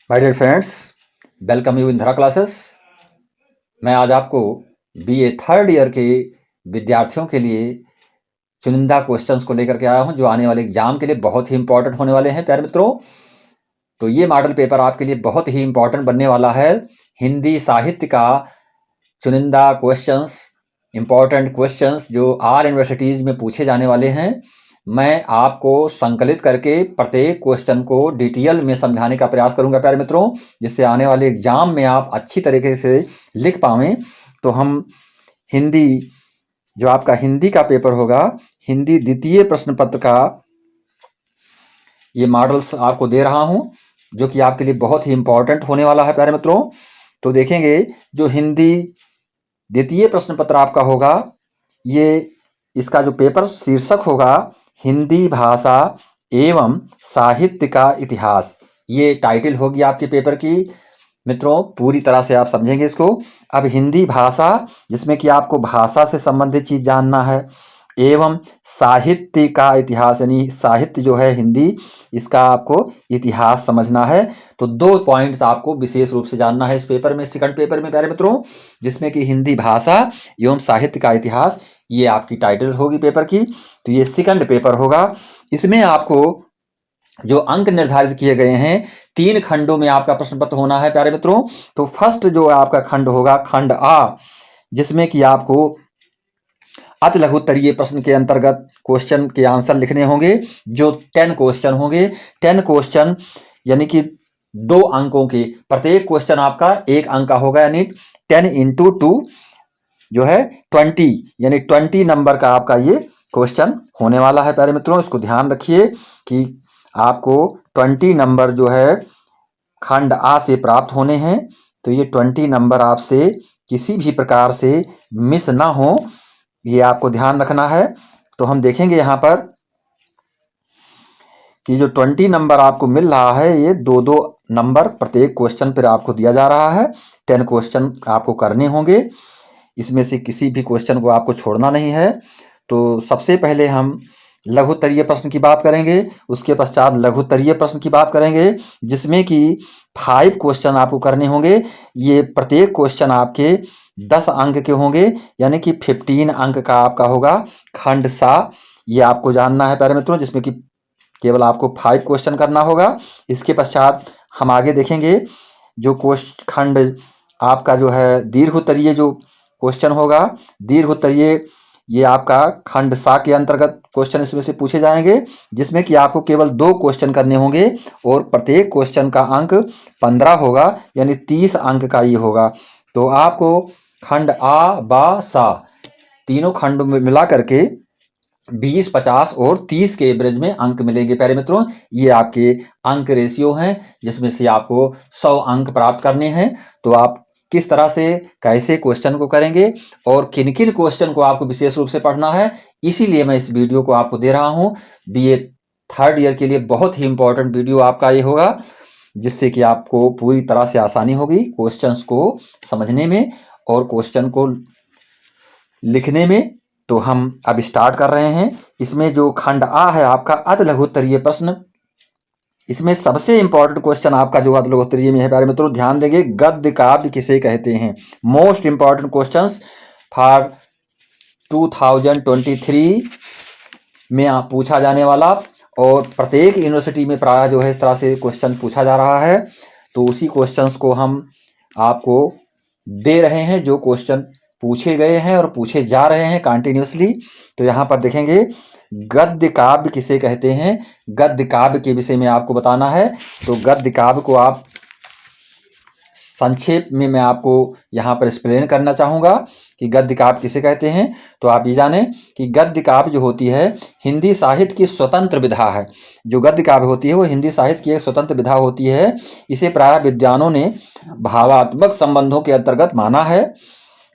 My dear friends, welcome you in Dhara classes. मैं आज आपको बीए थर्ड ईयर के विद्यार्थियों के लिए चुनिंदा क्वेश्चंस को लेकर के आया हूं जो आने वाले एग्जाम के लिए बहुत ही इंपॉर्टेंट होने वाले हैं प्यारे मित्रों। तो ये मॉडल पेपर आपके लिए बहुत ही इंपॉर्टेंट बनने वाला है। हिंदी साहित्य का चुनिंदा क्वेश्चंस, इंपॉर्टेंट क्वेश्चंस जो आल यूनिवर्सिटीज़ में पूछे जाने वाले हैं, मैं आपको संकलित करके प्रत्येक क्वेश्चन को डिटेल में समझाने का प्रयास करूंगा प्यारे मित्रों, जिससे आने वाले एग्जाम में आप अच्छी तरीके से लिख पाएं। तो हम हिंदी, जो आपका हिंदी का पेपर होगा, हिंदी द्वितीय प्रश्न पत्र का ये मॉडल्स आपको दे रहा हूं जो कि आपके लिए बहुत ही इंपॉर्टेंट होने वाला है प्यारे मित्रों। तो देखेंगे, जो हिंदी द्वितीय प्रश्न पत्र आपका होगा, ये इसका जो पेपर शीर्षक होगा हिंदी भाषा एवं साहित्य का इतिहास। ये टाइटल होगी आपके पेपर की। मित्रों, पूरी तरह से आप समझेंगे इसको। अब हिंदी भाषा, जिसमें कि आपको भाषा से संबंधित चीज जानना है, एवं साहित्य का इतिहास, यानी साहित्य जो है हिंदी, इसका आपको इतिहास समझना है। तो 2 पॉइंट्स आपको विशेष रूप से जानना है इस पेपर में, सेकंड पेपर में प्यारे मित्रों, जिसमें कि हिंदी भाषा एवं साहित्य का इतिहास, ये आपकी टाइटल होगी पेपर की। तो ये सेकंड पेपर होगा। इसमें आपको जो अंक निर्धारित किए गए हैं, 3 खंडों में आपका प्रश्न पत्र होना है प्यारे मित्रों। तो फर्स्ट जो आपका खंड होगा, खंड आ, जिसमें कि आपको अति लघुत्तरीय प्रश्न के अंतर्गत क्वेश्चन के आंसर लिखने होंगे, जो 10 क्वेश्चन होंगे। 10 क्वेश्चन यानी कि 2 अंकों के, प्रत्येक क्वेश्चन आपका 1 अंक का होगा, यानी 10 इंटू 2 जो है 20, यानी 20 नंबर का आपका ये क्वेश्चन होने वाला है प्यारे मित्रों। इसको ध्यान रखिए कि आपको 20 नंबर जो है खंड आ से प्राप्त होने हैं। तो ये 20 नंबर आपसे किसी भी प्रकार से मिस ना हो, ये आपको ध्यान रखना है। तो हम देखेंगे यहाँ पर कि जो 20 नंबर आपको मिल रहा है, ये 2-2 नंबर प्रत्येक क्वेश्चन पर आपको दिया जा रहा है। 10 क्वेश्चन आपको करने होंगे, इसमें से किसी भी क्वेश्चन को आपको छोड़ना नहीं है। तो सबसे पहले हम लघुत्तरीय प्रश्न की बात करेंगे, उसके पश्चात लघुत्तरीय प्रश्न की बात करेंगे, जिसमें कि 5 क्वेश्चन आपको करने होंगे। ये प्रत्येक क्वेश्चन आपके 10 अंक के होंगे, यानी कि 15 अंक का आपका होगा खंड सा। ये आपको जानना है प्यारे मित्रों, जिसमें कि केवल आपको 5 क्वेश्चन करना होगा। इसके पश्चात हम आगे देखेंगे, जो खंड आपका जो है दीर्घोत्तरीय जो क्वेश्चन होगा, दीर्घोत्तरीय, ये आपका खंड सा के अंतर्गत क्वेश्चन इसमें से पूछे जाएंगे, जिसमें कि आपको केवल 2 क्वेश्चन करने होंगे और प्रत्येक क्वेश्चन का अंक 15 होगा, यानी 30 अंक का ये होगा। तो आपको खंड आ, बा, सा, तीनों खंड में मिला करके 20, 50 और 30 के एवरेज में अंक मिलेंगे प्यारे मित्रों। ये आपके अंक रेशियो हैं, जिसमें से आपको 100 अंक प्राप्त करने हैं। तो आप किस तरह से, कैसे क्वेश्चन को करेंगे और किन किन क्वेश्चन को आपको विशेष रूप से पढ़ना है, इसीलिए मैं इस वीडियो को आपको दे रहा हूं। बीए थर्ड ईयर के लिए बहुत ही इंपॉर्टेंट वीडियो आपका ये होगा, जिससे कि आपको पूरी तरह से आसानी होगी क्वेश्चंस को समझने में और क्वेश्चन को लिखने में। तो हम अब स्टार्ट कर रहे हैं। इसमें जो खंड आ है आपका अति लघुत्तरीय प्रश्न, इसमें सबसे इंपॉर्टेंट क्वेश्चन आपका जो अति लघुत्तरीय में है प्यारे मित्रों, ध्यान देंगे, गद्य काव्य किसे कहते हैं। मोस्ट इंपॉर्टेंट क्वेश्चंस फॉर 2023 में आप पूछा जाने वाला, और प्रत्येक यूनिवर्सिटी में प्राय जो है इस तरह से क्वेश्चन पूछा जा रहा है। तो उसी क्वेश्चंस को हम आपको दे रहे हैं, जो क्वेश्चन पूछे गए हैं और पूछे जा रहे हैं कंटिन्यूसली। तो यहाँ पर देखेंगे, गद्य काव्य किसे कहते हैं, गद्य काव्य के विषय में आपको बताना है। तो गद्य काव्य को आप संक्षेप में मैं आपको यहाँ पर एक्सप्लेन करना चाहूँगा कि गद्य काव्य किसे कहते हैं। तो आप ये जाने कि गद्य काव्य जो होती है, हिंदी साहित्य की स्वतंत्र विधा है। जो गद्य काव्य होती है वो हिंदी साहित्य की एक स्वतंत्र विधा होती है। इसे प्राय विद्वानों ने भावात्मक संबंधों के अंतर्गत माना है।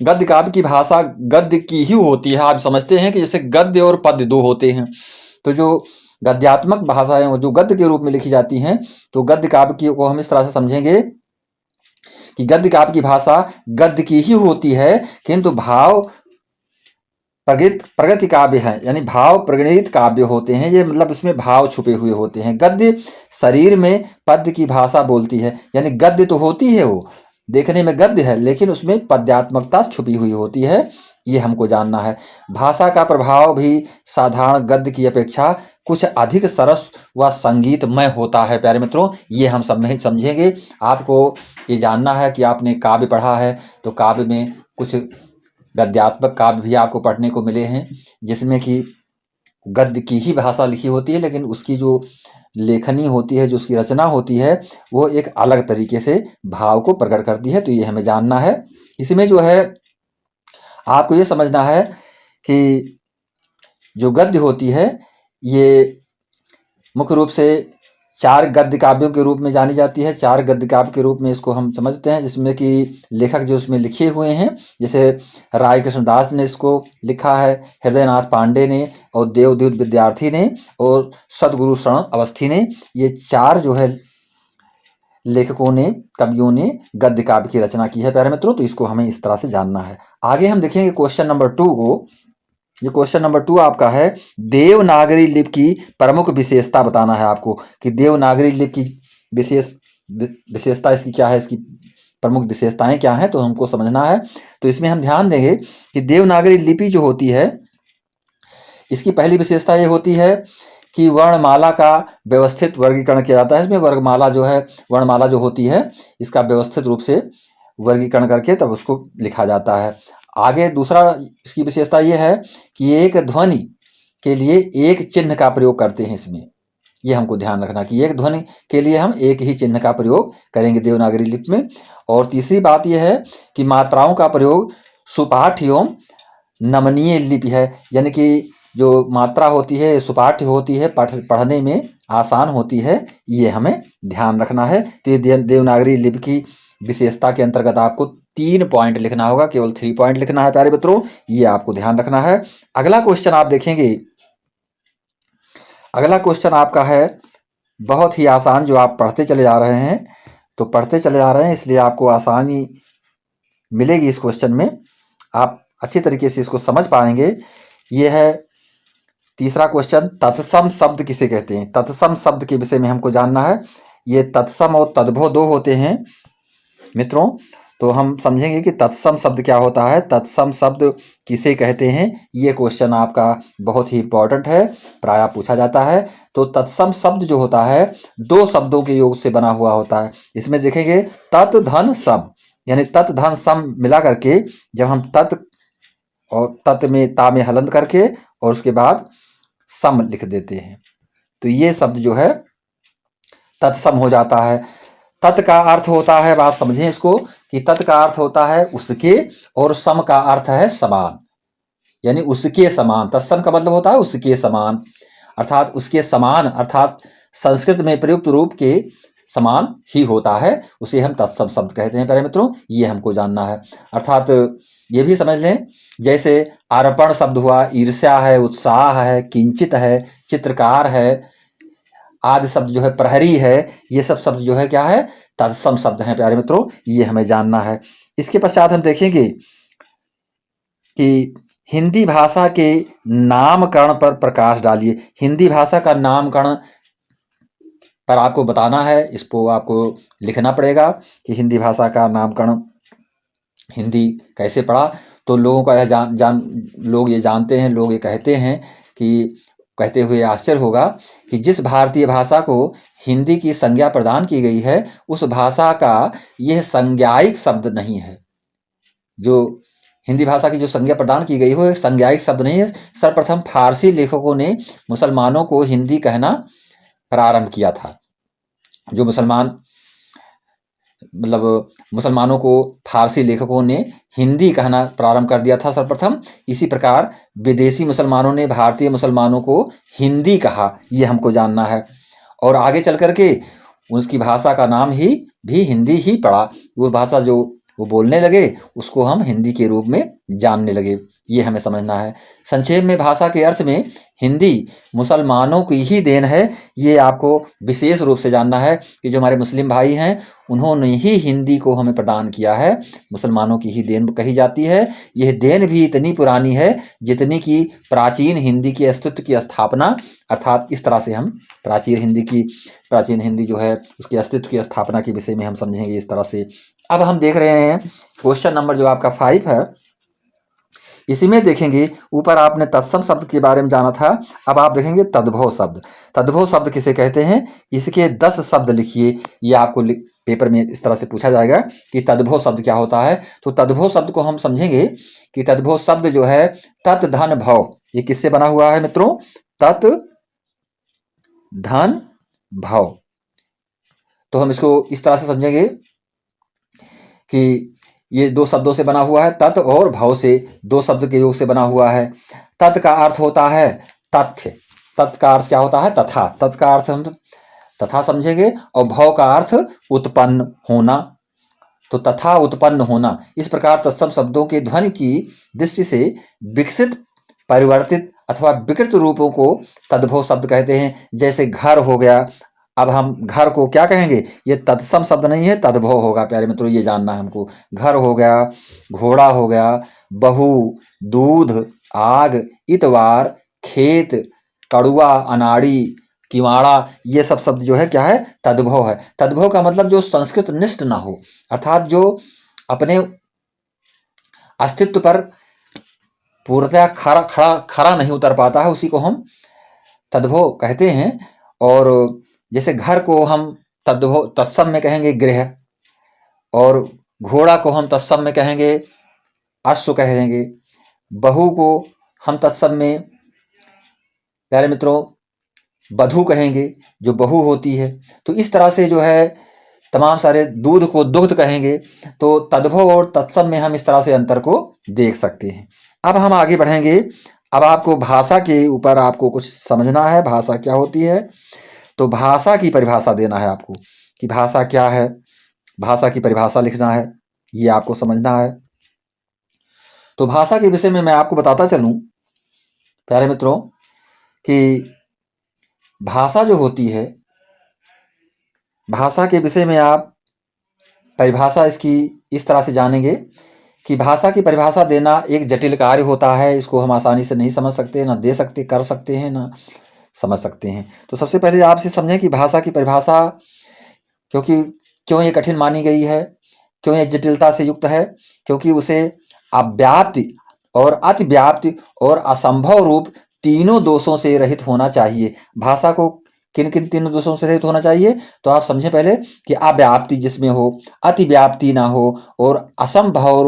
गद्य काव्य की भाषा गद्य की ही होती है। आप समझते हैं कि जैसे गद्य और पद्य 2 होते हैं, तो जो गद्यात्मक भाषाएं वो जो गद्य के रूप में लिखी जाती हैं, तो गद्य काव्य की को हम इस तरह से समझेंगे कि गद्य काव्य की भाषा गद्य की ही होती है, किंतु भाव प्रगति काव्य हैं, यानी भाव प्रगणित काव्य होते हैं। ये मतलब इसमें भाव छुपे हुए होते हैं। गद्य शरीर में पद्य की भाषा बोलती है, यानी गद्य तो होती है, वो देखने में गद्य है, लेकिन उसमें पद्यात्मकता छुपी हुई होती है। ये हमको जानना है। भाषा का प्रभाव भी साधारण गद्य की अपेक्षा कुछ अधिक सरस व संगीतमय होता है। प्यारे मित्रों, ये हम सब में समझेंगे। आपको ये जानना है कि आपने काव्य पढ़ा है, तो काव्य में कुछ गद्यात्मक काव्य भी आपको पढ़ने को मिले हैं, जिसमें कि गद्य की ही भाषा लिखी होती है, लेकिन उसकी जो लेखनी होती है, जो उसकी रचना होती है, वो एक अलग तरीके से भाव को प्रकट करती है। तो ये हमें जानना है। इसमें जो है आपको ये समझना है कि जो गद्य होती है, ये मुख्य रूप से 4 गद्य काव्यों के रूप में जानी जाती है। 4 गद्य काव्य के रूप में इसको हम समझते हैं, जिसमें कि लेखक जो उसमें लिखे हुए हैं, जैसे राय कृष्णदास ने इसको लिखा है, हृदयनाथ पांडे ने, और देवदूत विद्यार्थी ने, और सदगुरु शरण अवस्थी ने। ये 4 जो है लेखकों ने, कवियों ने गद्य काव्य की रचना की है। प्यारे मित्रों, तो इसको हमें इस तरह से जानना है। आगे हम देखेंगे क्वेश्चन नंबर 2 को। ये क्वेश्चन नंबर 2 आपका है, देवनागरी लिपि की प्रमुख विशेषता बताना है आपको, कि देवनागरी लिपि की विशेषता इसकी क्या है, इसकी प्रमुख विशेषताएं क्या हैं, तो हमको समझना है। तो इसमें हम ध्यान देंगे कि देवनागरी लिपि जो होती है, इसकी पहली विशेषता ये होती है कि वर्णमाला का व्यवस्थित वर्गीकरण किया जाता है। इसमें वर्णमाला जो होती है, इसका व्यवस्थित रूप से वर्गीकरण करके तब उसको लिखा जाता है। आगे दूसरा इसकी विशेषता ये है कि एक ध्वनि के लिए एक चिन्ह का प्रयोग करते हैं इसमें। ये हमको ध्यान रखना कि एक ध्वनि के लिए हम एक ही चिन्ह का प्रयोग करेंगे देवनागरी लिपि में। और तीसरी बात यह है कि मात्राओं का प्रयोग सुपाठ्य एवं नमनीय लिपि है, यानी कि जो मात्रा होती है सुपाठ्य होती है, पढ़ने में आसान होती है। ये हमें ध्यान रखना है। तो ये देवनागरी लिपि की विशेषता के अंतर्गत आपको 3 पॉइंट लिखना होगा, केवल 3 पॉइंट लिखना है प्यारे मित्रों, ये आपको ध्यान रखना है। अगला क्वेश्चन आप देखेंगे, अगला क्वेश्चन आपका है बहुत ही आसान, जो आप पढ़ते चले जा रहे हैं, तो पढ़ते चले जा रहे हैं इसलिए आपको आसानी मिलेगी इस क्वेश्चन में, आप अच्छी तरीके से इसको समझ पाएंगे। ये है तीसरा क्वेश्चन, तत्सम शब्द किसे कहते हैं। तत्सम शब्द के विषय में हमको जानना है। ये तत्सम और तद्भव 2 होते हैं मित्रों, तो हम समझेंगे कि तत्सम शब्द क्या होता है, तत्सम शब्द किसे कहते हैं। ये क्वेश्चन आपका बहुत ही इंपॉर्टेंट है, प्रायः पूछा जाता है। तो तत्सम शब्द जो होता है 2 शब्दों के योग से बना हुआ होता है। इसमें देखेंगे तत् धन सम, यानी तत् धन सम मिला करके जब हम तत् और तत् में ता में हलंत करके और उसके बाद सम लिख देते हैं, तो ये शब्द जो है तत्सम हो जाता है। तत् का अर्थ होता है, अब आप समझें इसको, कि तत् का अर्थ होता है उसके, और सम का अर्थ है समान, यानी उसके समान। तत्सम का मतलब होता है उसके समान, अर्थात उसके समान, अर्थात संस्कृत में प्रयुक्त रूप के समान ही होता है, उसे हम तत्सम शब्द कहते हैं। प्यारे मित्रों, ये हमको जानना है। अर्थात ये भी समझ लें, जैसे अर्पण शब्द हुआ, ईर्ष्या है, उत्साह है, किंचित है, चित्रकार है, आदि शब्द जो है प्रहरी है, ये सब शब्द जो है क्या है, तत्सम शब्द हैं। प्यारे मित्रों, ये हमें जानना है। इसके पश्चात हम देखेंगे कि हिंदी भाषा के नामकरण पर प्रकाश डालिए। हिंदी भाषा का नामकरण पर आपको बताना है, इसको आपको लिखना पड़ेगा कि हिंदी भाषा का नामकरण हिंदी कैसे पड़ा। तो लोगों का यह लोग ये जानते हैं, लोग ये कहते हैं कि, कहते हुए आश्चर्य होगा कि जिस भारतीय भाषा को हिंदी की संज्ञा प्रदान की गई है, उस भाषा का यह संज्ञायिक शब्द नहीं है। जो हिंदी भाषा की जो संज्ञा प्रदान की गई हो, संज्ञायिक शब्द नहीं है। सर्वप्रथम फारसी लेखकों ने मुसलमानों को हिंदी कहना प्रारंभ किया था। जो मुसलमानों को फारसी लेखकों ने हिंदी कहना प्रारंभ कर दिया था सर्वप्रथम। इसी प्रकार विदेशी मुसलमानों ने भारतीय मुसलमानों को हिंदी कहा, ये हमको जानना है। और आगे चल करके उसकी भाषा का नाम भी हिंदी ही पड़ा। वो भाषा जो वो बोलने लगे, उसको हम हिंदी के रूप में जानने लगे। ये हमें समझना है। संक्षेप में भाषा के अर्थ में हिंदी मुसलमानों की ही देन है, ये आपको विशेष रूप से जानना है कि जो हमारे मुस्लिम भाई हैं उन्होंने ही हिंदी को हमें प्रदान किया है, मुसलमानों की ही देन कही जाती है। यह देन भी इतनी पुरानी है जितनी कि प्राचीन हिंदी के अस्तित्व की स्थापना, अर्थात इस तरह से हम प्राचीन हिंदी जो है उसके अस्तित्व की स्थापना के विषय में हम समझेंगे इस तरह से। अब हम देख रहे हैं क्वेश्चन नंबर जो आपका 5 है, इसी में देखेंगे ऊपर आपने तत्सम शब्द के बारे में जाना था, अब आप देखेंगे तद्भव शब्द। तद्भव शब्द किसे कहते हैं, इसके 10 शब्द लिखिए। ये आपको पेपर में इस तरह से पूछा जाएगा कि तद्भव शब्द क्या होता है। तो तद्भव शब्द को हम समझेंगे कि तद्भव शब्द जो है तत् धन भव, ये किससे बना हुआ है मित्रों, तत् धन भव। तो हम इसको इस तरह से समझेंगे कि ये 2 शब्दों से बना हुआ है, तत् और भव से 2 शब्द के योग से बना हुआ है। तत् का अर्थ होता है तथ्य, तत् का अर्थ क्या होता है, तथा। तत् का अर्थ हम तथा समझेंगे, और भव का अर्थ उत्पन्न होना, तो तथा उत्पन्न होना। इस प्रकार तत्सम शब्दों के ध्वनि की दृष्टि से विकसित, परिवर्तित अथवा विकृत रूपों को तद्भव शब्द कहते हैं। जैसे घर हो गया, अब हम घर को क्या कहेंगे, ये तत्सम शब्द नहीं है, तद्भव होगा प्यारे मित्रों, ये जानना है हमको। घर हो गया, घोड़ा हो गया, बहू, दूध, आग, इतवार, खेत, कड़ुआ, अनाड़ी, किवाड़ा, ये सब शब्द जो है क्या है, तद्भव है। तद्भव का मतलब जो संस्कृत निष्ठ ना हो, अर्थात जो अपने अस्तित्व पर पूर्णतः खरा नहीं उतर पाता है, उसी को हम तद्भव कहते हैं। और जैसे घर को हम तद्भव तत्सम में कहेंगे गृह, और घोड़ा को हम तत्सम में कहेंगे अश्व कहेंगे, बहू को हम तत्सम में प्यारे मित्रों बधू कहेंगे, जो बहू होती है। तो इस तरह से जो है तमाम सारे, दूध को दुग्ध कहेंगे। तो तद्भव और तत्सम में हम इस तरह से अंतर को देख सकते हैं। अब हम आगे बढ़ेंगे। अब आपको भाषा के ऊपर आपको कुछ समझना है, भाषा क्या होती है। तो भाषा की परिभाषा देना है आपको कि भाषा क्या है, भाषा की परिभाषा लिखना है, ये आपको समझना है। तो भाषा के विषय में मैं आपको बताता चलूं प्यारे मित्रों कि भाषा जो होती है, भाषा के विषय में आप परिभाषा इसकी इस तरह से जानेंगे कि भाषा की परिभाषा देना एक जटिल कार्य होता है। इसको हम आसानी से नहीं समझ सकते, ना दे सकते, कर सकते हैं, ना समझ सकते हैं। तो सबसे पहले आपसे समझें कि भाषा की परिभाषा क्यों ये कठिन मानी गई है, क्यों ये जटिलता से युक्त है। क्योंकि उसे अव्याप्ति और अतिव्याप्ति और असंभव रूप तीनों दोषों से रहित होना चाहिए। भाषा को किन किन तीनों दोषों से रहित होना चाहिए, तो आप समझें पहले कि अव्याप्ति जिसमें हो, अतिव्याप्ति ना हो, और असंभव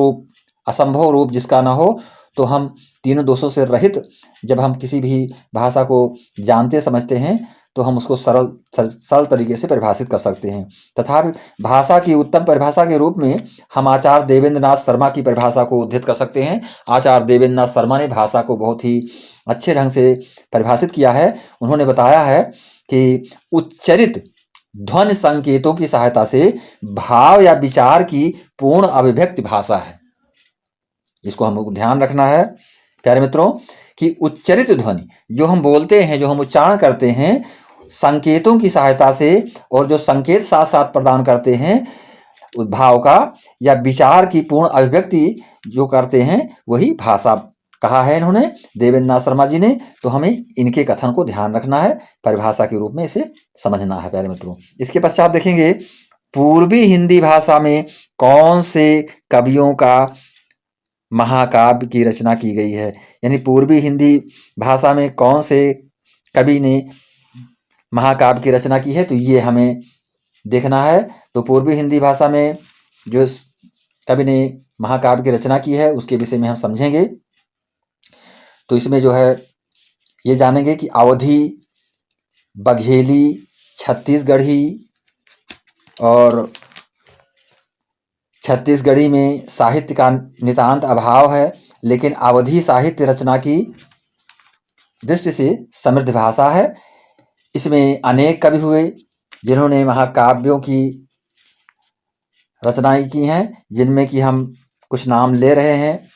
रूप जिसका ना हो। तो हम तीनों दोषों से रहित जब हम किसी भी भाषा को जानते समझते हैं तो हम उसको सरल तरीके से परिभाषित कर सकते हैं। तथा भाषा की उत्तम परिभाषा के रूप में हम आचार्य देवेंद्र नाथ शर्मा की परिभाषा को उद्धृत कर सकते हैं। आचार्य देवेंद्र नाथ शर्मा ने भाषा को बहुत ही अच्छे ढंग से परिभाषित किया है। उन्होंने बताया है कि उच्चरित ध्वनि संकेतों की सहायता से भाव या विचार की पूर्ण अभिव्यक्ति भाषा है। इसको हमको ध्यान रखना है प्यारे मित्रों कि उच्चरित ध्वनि जो हम बोलते हैं, जो हम उच्चारण करते हैं, संकेतों की सहायता से, और जो संकेत साथ साथ प्रदान करते हैं भाव का या विचार की पूर्ण अभिव्यक्ति जो करते हैं, वही भाषा कहा है इन्होंने, देवेंद्र नाथ शर्मा जी ने। तो हमें इनके कथन को ध्यान रखना है, परिभाषा के रूप में इसे समझना है प्यारे मित्रों। इसके पश्चात देखेंगे पूर्वी हिंदी भाषा में कौन से कवियों का महाकाव्य की रचना की गई है, यानी पूर्वी हिंदी भाषा में कौन से कवि ने महाकाव्य की रचना की है, तो ये हमें देखना है। तो पूर्वी हिंदी भाषा में जो कवि ने महाकाव्य की रचना की है उसके विषय में हम समझेंगे। तो इसमें जो है ये जानेंगे कि अवधी, बघेली, छत्तीसगढ़ी, और छत्तीसगढ़ी में साहित्य का नितांत अभाव है, लेकिन अवधी साहित्य रचना की दृष्टि से समृद्ध भाषा है। इसमें अनेक कवि हुए जिन्होंने महाकाव्यों की रचनाएं की हैं, जिनमें कि हम कुछ नाम ले रहे हैं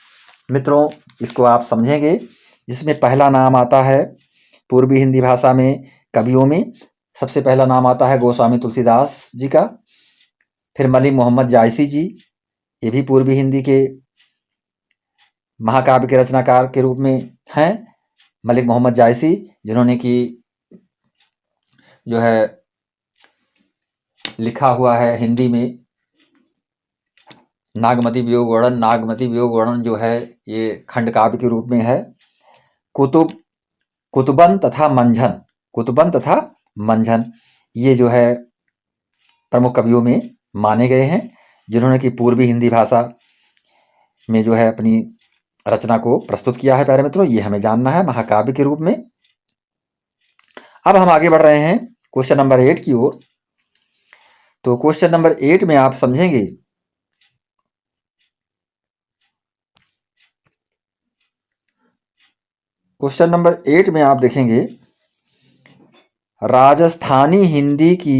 मित्रों। इसको आप समझेंगे, जिसमें पहला नाम आता है पूर्वी हिंदी भाषा में कवियों में सबसे पहला नाम आता है गोस्वामी तुलसीदास जी का। फिर मलिक मोहम्मद जायसी जी, ये भी पूर्वी हिंदी के महाकाव्य के रचनाकार के रूप में हैं। मलिक मोहम्मद जायसी, जिन्होंने कि जो है लिखा हुआ है हिंदी में नागमती वियोग वर्णन। नागमती वियोग वर्णन जो है ये खंड काव्य के रूप में है। कुतुबन तथा मंझन, कुतुबन तथा मंझन ये जो है प्रमुख कवियों में माने गए हैं, जिन्होंने कि पूर्वी हिंदी भाषा में जो है अपनी रचना को प्रस्तुत किया है। प्यारे मित्रों, ये हमें जानना है महाकाव्य के रूप में। अब हम आगे बढ़ रहे हैं क्वेश्चन नंबर 8 की ओर। तो क्वेश्चन नंबर 8 में आप समझेंगे क्वेश्चन नंबर 8 में आप देखेंगे राजस्थानी हिंदी की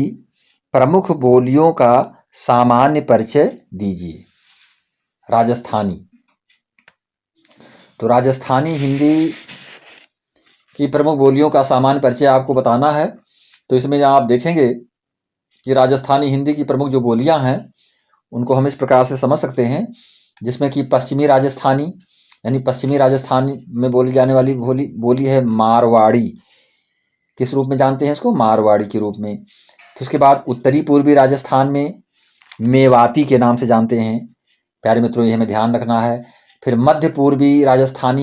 प्रमुख बोलियों का सामान्य परिचय दीजिए। राजस्थानी, तो राजस्थानी हिंदी की प्रमुख बोलियों का सामान्य परिचय आपको बताना है। तो इसमें आप देखेंगे कि राजस्थानी हिंदी की प्रमुख जो बोलियां हैं उनको हम इस प्रकार से समझ सकते हैं, जिसमें कि पश्चिमी राजस्थानी, यानी पश्चिमी राजस्थान में बोली जाने वाली बोली है मारवाड़ी। किस रूप में जानते हैं इसको? मारवाड़ी के रूप में। तो उसके बाद उत्तरी पूर्वी राजस्थान में मेवाती के नाम से जानते हैं। प्यारे मित्रों, ये हमें ध्यान रखना है। फिर मध्य पूर्वी राजस्थान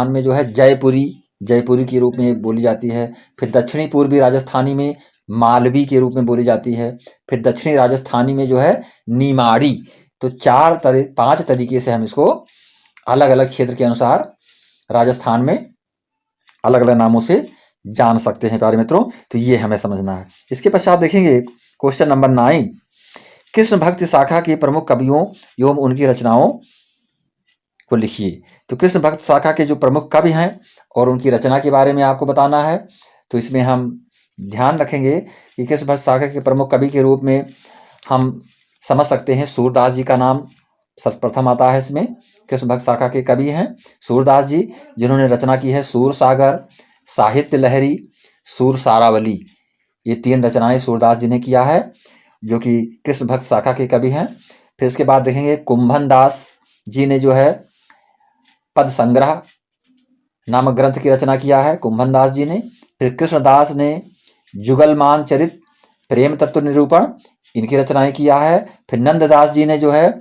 में जो है जयपुरी के रूप में बोली जाती है। फिर दक्षिणी पूर्वी राजस्थानी में मालवी के रूप में बोली जाती है। फिर दक्षिणी राजस्थानी में जो है नीमाड़ी। तो 5 तरीके से हम इसको अलग अलग क्षेत्र के अनुसार राजस्थान में अलग अलग नामों से जान सकते हैं। प्यारे मित्रों, तो ये हमें समझना है। इसके पश्चात देखेंगे क्वेश्चन नंबर 9, कृष्ण भक्ति शाखा के प्रमुख कवियों एवं उनकी रचनाओं को लिखिए। तो कृष्ण भक्त शाखा के जो प्रमुख कवि हैं और उनकी रचना के बारे में आपको बताना है। तो इसमें हम ध्यान रखेंगे कि कृष्ण भक्त शाखा के प्रमुख कवि के रूप में हम समझ सकते हैं सूरदास जी का नाम सर्वप्रथम आता है। इसमें कृष्ण भक्त शाखा के कवि हैं सूरदास जी, जिन्होंने रचना की है सूर सागर, साहित्य लहरी, सूर सारावली। ये 3 रचनाएं सूरदास जी ने किया है, जो कि कृष्ण भक्त शाखा के कवि हैं। फिर इसके बाद देखेंगे कुंभन दास जी ने जो है पद संग्रह नामक ग्रंथ की रचना किया है, कुंभन दास जी ने। फिर कृष्णदास ने जुगलमान चरित, प्रेम तत्व निरूपण, इनकी रचनाएं किया है। फिर नंददास जी ने जो है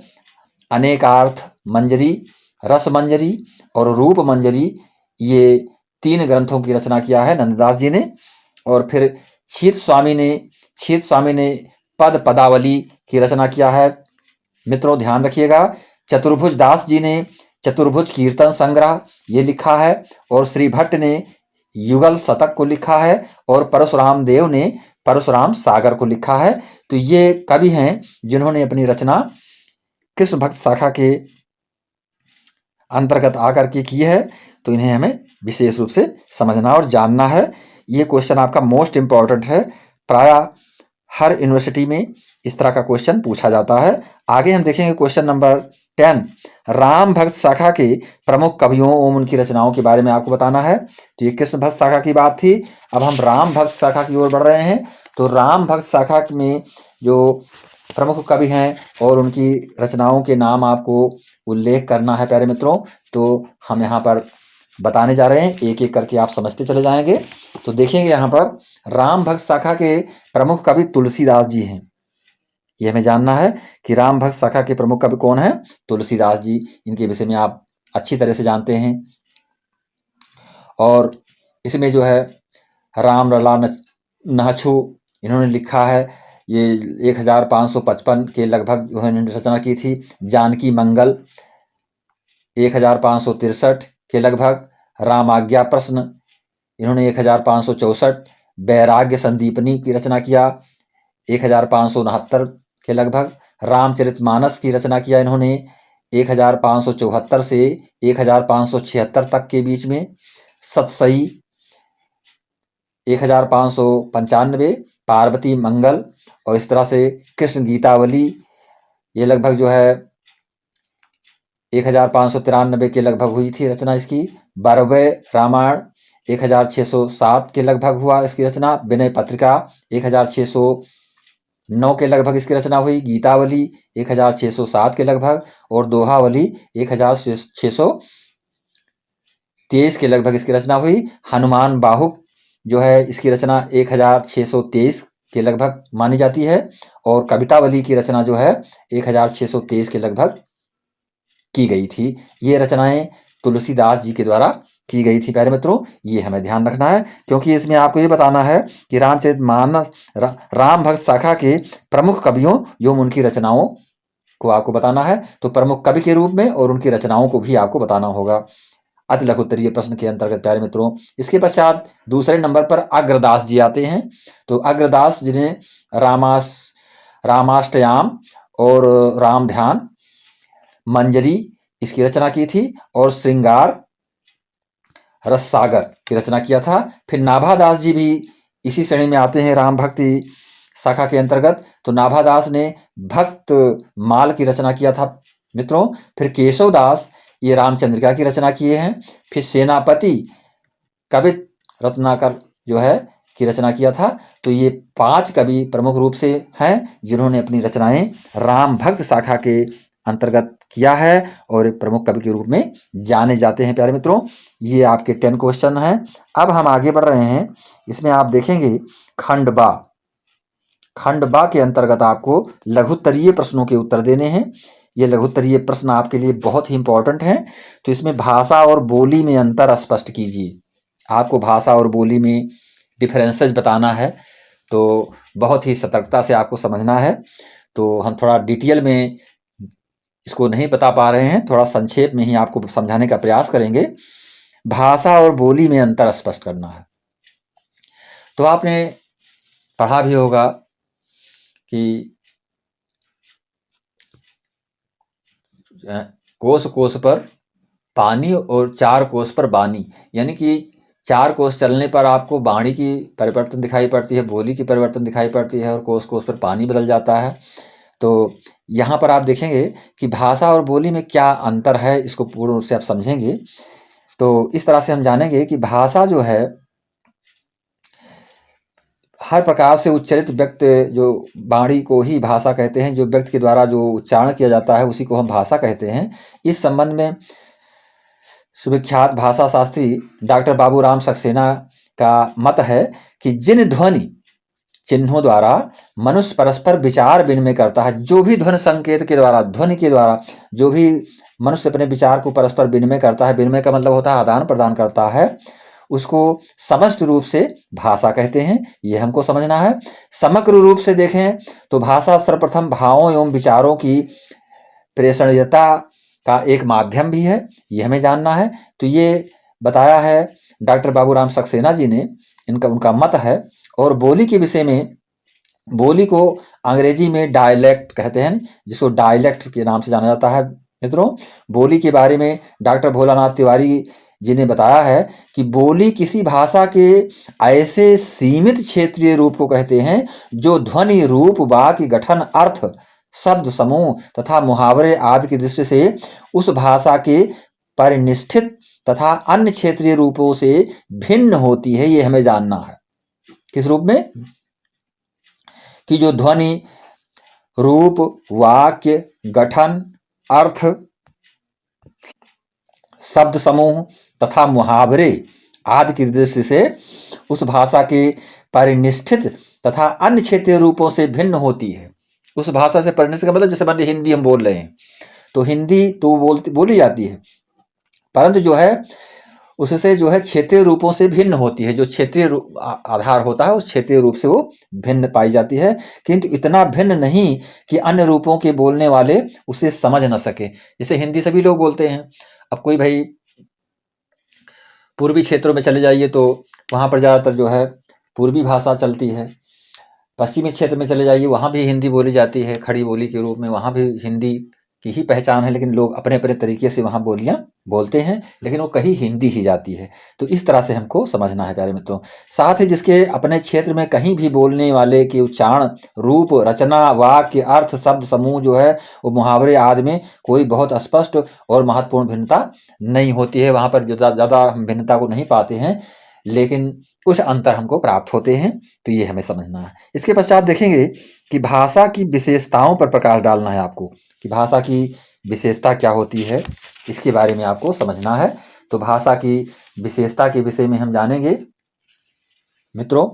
अनेकार्थ मंजरी, रस मंजरी और रूप मंजरी, ये 3 ग्रंथों की रचना किया है नंददास जी ने। और फिर छीत स्वामी ने पद पदावली की रचना किया है। मित्रों ध्यान रखिएगा, चतुर्भुज दास जी ने चतुर्भुज कीर्तन संग्रह ये लिखा है, और श्री भट्ट ने युगल शतक को लिखा है, और परशुराम देव ने परशुराम सागर को लिखा है। तो ये कवि हैं जिन्होंने अपनी रचना कृष्ण भक्त शाखा के अंतर्गत आकर के की है। तो इन्हें हमें विशेष रूप से समझना और जानना है। ये क्वेश्चन आपका मोस्ट इंपॉर्टेंट है, प्रायः हर यूनिवर्सिटी में इस तरह का क्वेश्चन पूछा जाता है। आगे हम देखेंगे क्वेश्चन नंबर 10, राम भक्त शाखा के प्रमुख कवियों एवं उनकी रचनाओं के बारे में आपको बताना है। तो ये कृष्ण भक्त शाखा की बात थी, अब हम राम भक्त शाखा की ओर बढ़ रहे हैं। तो राम भक्त शाखा में जो प्रमुख कवि हैं और उनकी रचनाओं के नाम आपको उल्लेख करना है प्यारे मित्रों। तो हम यहाँ पर बताने जा रहे हैं, एक एक करके आप समझते चले जाएंगे। तो देखेंगे यहाँ पर राम भक्त शाखा के प्रमुख कवि तुलसीदास जी हैं। ये हमें जानना है कि राम भक्त शाखा के प्रमुख कवि कौन है? तुलसीदास जी। इनके विषय में आप अच्छी तरह से जानते हैं। और इसमें जो है राम लला नहछु इन्होंने लिखा है, ये 1555 के लगभग इन्होंने रचना की थी। जानकी मंगल 1563 के लगभग। राम आज्ञा प्रश्न इन्होंने 1564। वैराग्य संदीपनी की रचना किया 1569 के लगभग। रामचरितमानस की रचना किया इन्होंने 1574 से 1576 तक के बीच में। सतसई 1595, पार्वती मंगल, और इस तरह से कृष्ण गीतावली ये लगभग जो है 1593 के लगभग हुई थी रचना इसकी। 12वें रामायण 1607 के लगभग हुआ इसकी रचना। विनय पत्रिका 1609 के लगभग इसकी रचना हुई। गीतावली 1607 के लगभग, और दोहावली 1623 के लगभग इसकी रचना हुई। हनुमान बाहुक जो है इसकी रचना 1623 के लगभग मानी जाती है, और कवितावली की रचना जो है 1623 के लगभग की गई थी। ये रचनाएं तुलसीदास जी के द्वारा की गई थी प्यारे मित्रों, ये हमें ध्यान रखना है, क्योंकि इसमें आपको ये बताना है कि रामचरितमानस राम भक्त शाखा के प्रमुख कवियों एवं उनकी रचनाओं को आपको बताना है। तो प्रमुख कवि के रूप में और उनकी रचनाओं को भी आपको बताना होगा अति लघु उत्तरीय प्रश्न के अंतर्गत प्यारे मित्रों। इसके पश्चात दूसरे नंबर पर अग्रदास जी आते हैं। तो अग्रदास जिन्हें रामाष्टयाम और राम ध्यान मंजरी इसकी रचना की थी, और श्रृंगार रससागर की रचना किया था। फिर नाभादास जी भी इसी श्रेणी में आते हैं राम भक्ति शाखा के अंतर्गत। तो नाभादास ने भक्त माल की रचना किया था मित्रों। फिर केशवदास ये रामचंद्रिका की रचना किए हैं। फिर सेनापति कवित रत्नाकर जो है की रचना किया था। तो ये 5 कवि प्रमुख रूप से हैं जिन्होंने अपनी रचनाएं राम भक्त शाखा के अंतर्गत किया है और प्रमुख कवि के रूप में जाने जाते हैं प्यारे मित्रों। ये आपके 10 क्वेश्चन हैं। अब हम आगे बढ़ रहे हैं। इसमें आप देखेंगे खंडबा के अंतर्गत आपको लघुत्तरीय प्रश्नों के उत्तर देने हैं। ये लघुत्तरीय प्रश्न आपके लिए बहुत ही इंपॉर्टेंट हैं। तो इसमें भाषा और बोली में अंतर स्पष्ट कीजिए। आपको भाषा और बोली में डिफरेंसेस बताना है, तो बहुत ही सतर्कता से आपको समझना है। तो हम थोड़ा डिटेल में इसको नहीं बता पा रहे हैं, थोड़ा संक्षेप में ही आपको समझाने का प्रयास करेंगे। भाषा और बोली में अंतर स्पष्ट करना है। तो आपने पढ़ा भी होगा कि कोस कोस पर पानी और 4 कोस पर बानी, यानी कि 4 कोस चलने पर आपको वाणी की परिवर्तन दिखाई पड़ती है, बोली की परिवर्तन दिखाई पड़ती है, और कोस कोस पर पानी बदल जाता है। तो यहाँ पर आप देखेंगे कि भाषा और बोली में क्या अंतर है, इसको पूर्ण रूप से आप समझेंगे। तो इस तरह से हम जानेंगे कि भाषा जो है हर प्रकार से उच्चरित व्यक्त जो वाणी को ही भाषा कहते हैं। जो व्यक्ति के द्वारा जो उच्चारण किया जाता है उसी को हम भाषा कहते हैं। इस संबंध में सुविख्यात भाषा शास्त्री डॉक्टर बाबूराम सक्सेना का मत है कि जिन ध्वनि चिन्हों द्वारा मनुष्य परस्पर विचार विनिमय करता है, जो भी ध्वनि संकेत के द्वारा, ध्वनि के द्वारा जो भी मनुष्य अपने विचार को परस्पर विनिमय करता है, विनिमय का मतलब होता है आदान प्रदान करता है, उसको समस्त रूप से भाषा कहते हैं। यह हमको समझना है। समग्र रूप से देखें तो भाषा सर्वप्रथम भावों एवं विचारों की प्रेषणीयता का एक माध्यम भी है, ये हमें जानना है। तो ये बताया है डॉक्टर बाबूराम सक्सेना जी ने, उनका मत है। और बोली के विषय में, बोली को अंग्रेजी में डायलेक्ट कहते हैं, जिसको डायलेक्ट के नाम से जाना जाता है मित्रों। बोली के बारे में डॉक्टर भोलानाथ तिवारी जी ने बताया है कि बोली किसी भाषा के ऐसे सीमित क्षेत्रीय रूप को कहते हैं जो ध्वनि, रूप, वाक्य गठन, अर्थ, शब्द समूह तथा मुहावरे आदि की दृष्टि से उस भाषा के परिनिष्ठित तथा अन्य क्षेत्रीय रूपों से भिन्न होती है। ये हमें जानना है। किस रूप में? कि जो ध्वनि, रूप, वाक्य गठन, अर्थ, शब्द समूह तथा मुहावरे आदि की दृष्टि से उस भाषा के परिनिष्ठित तथा अन्य क्षेत्रीय रूपों से भिन्न होती है। उस भाषा से परिनिष्ठित का मतलब, जैसे मान लीजिए हिंदी हम बोल रहे हैं, तो हिंदी तो बोली जाती है, परंतु जो है उससे जो है क्षेत्रीय रूपों से भिन्न होती है। जो क्षेत्रीय आधार होता है उस क्षेत्रीय रूप से वो भिन्न पाई जाती है, किंतु इतना भिन्न नहीं कि अन्य रूपों के बोलने वाले उसे समझ न सके। जैसे हिंदी सभी लोग बोलते हैं। अब कोई भाई पूर्वी क्षेत्रों में चले जाइए तो वहाँ पर ज़्यादातर जो है पूर्वी भाषा चलती है। पश्चिमी क्षेत्र में चले जाइए, वहाँ भी हिंदी बोली जाती है खड़ी बोली के रूप में, वहाँ भी हिंदी की ही पहचान है, लेकिन लोग अपने अपने तरीके से वहाँ बोलियाँ बोलते हैं, लेकिन वो कहीं हिंदी ही जाती है। तो इस तरह से हमको समझना है प्यारे मित्रों। साथ ही जिसके अपने क्षेत्र में कहीं भी बोलने वाले के उच्चारण, रूप, रचना, वाक्य, अर्थ, शब्द समूह जो है वो मुहावरे आदि में कोई बहुत स्पष्ट और महत्वपूर्ण भिन्नता नहीं होती है। वहाँ पर ज़्यादा भिन्नता को नहीं पाते हैं, लेकिन कुछ अंतर हमको प्राप्त होते हैं। तो ये हमें समझना है। इसके पश्चात देखेंगे कि भाषा की विशेषताओं पर प्रकाश डालना है आपको, कि भाषा की विशेषता क्या होती है, इसके बारे में आपको समझना है। तो भाषा की विशेषता के विषय में हम जानेंगे मित्रों।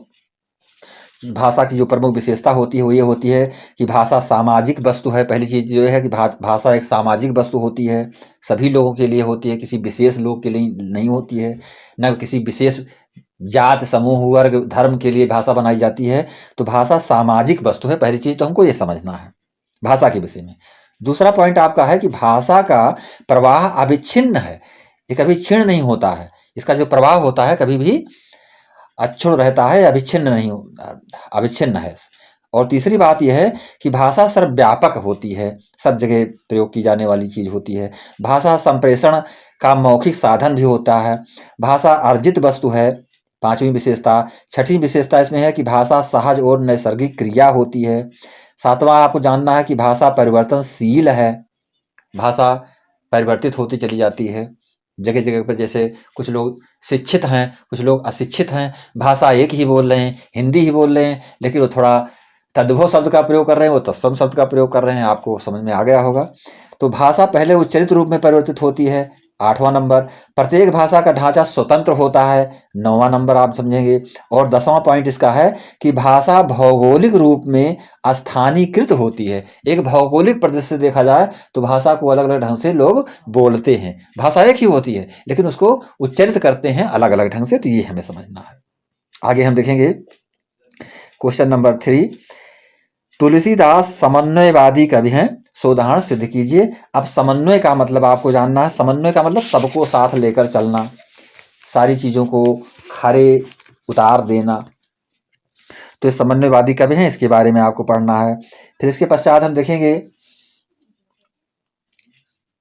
भाषा की जो प्रमुख विशेषता होती है वो ये होती है कि भाषा सामाजिक वस्तु है। पहली चीज़ जो है कि भाषा एक सामाजिक वस्तु होती है, सभी लोगों के लिए होती है, किसी विशेष लोग के लिए नहीं होती है, न किसी विशेष जात, समूह, वर्ग, धर्म के लिए भाषा बनाई जाती है। तो भाषा सामाजिक वस्तु है। पहली चीज़ तो हमको ये समझना है भाषा के विषय में। दूसरा पॉइंट आपका है कि भाषा का प्रवाह अविच्छिन्न है, ये कभी क्षीण नहीं होता है। इसका जो प्रवाह होता है कभी भी अक्षुण्ण रहता है, अविच्छिन्न है। और तीसरी बात यह है कि भाषा सर्वव्यापक होती है, सब जगह प्रयोग की जाने वाली चीज़ होती है। भाषा संप्रेषण का मौखिक साधन भी होता है। भाषा अर्जित वस्तु है, पांचवी विशेषता। छठी विशेषता इसमें है कि भाषा सहज और नैसर्गिक क्रिया होती है। सातवां आपको जानना है कि भाषा परिवर्तनशील है, भाषा परिवर्तित होती चली जाती है जगह जगह पर। जैसे कुछ लोग शिक्षित हैं, कुछ लोग अशिक्षित हैं, भाषा एक ही बोल रहे हैं, हिंदी ही बोल रहे हैं, लेकिन वो थोड़ा तद्भव शब्द का प्रयोग कर रहे हैं, वो तत्सम शब्द का प्रयोग कर रहे हैं। आपको समझ में आ गया होगा। तो भाषा पहले उच्चरित रूप में परिवर्तित होती है, 8वां नंबर। प्रत्येक भाषा का ढांचा स्वतंत्र होता है, 9वां नंबर आप समझेंगे। और 10वां पॉइंट इसका है कि भाषा भौगोलिक रूप में स्थानीयकृत होती है। एक भौगोलिक परिदृश्य से देखा जाए तो भाषा को अलग अलग ढंग से लोग बोलते हैं। भाषा एक ही होती है, लेकिन उसको उच्चरित करते हैं अलग अलग ढंग से। तो ये हमें समझना है। आगे हम देखेंगे क्वेश्चन नंबर 3। तुलसीदास समन्वयवादी कवि हैं, सोदाहरण सिद्ध कीजिए। अब समन्वय का मतलब आपको जानना है। समन्वय का मतलब सबको साथ लेकर चलना, सारी चीज़ों को खरे उतार देना। तो ये समन्वयवादी कवि हैं, इसके बारे में आपको पढ़ना है। फिर इसके पश्चात हम देखेंगे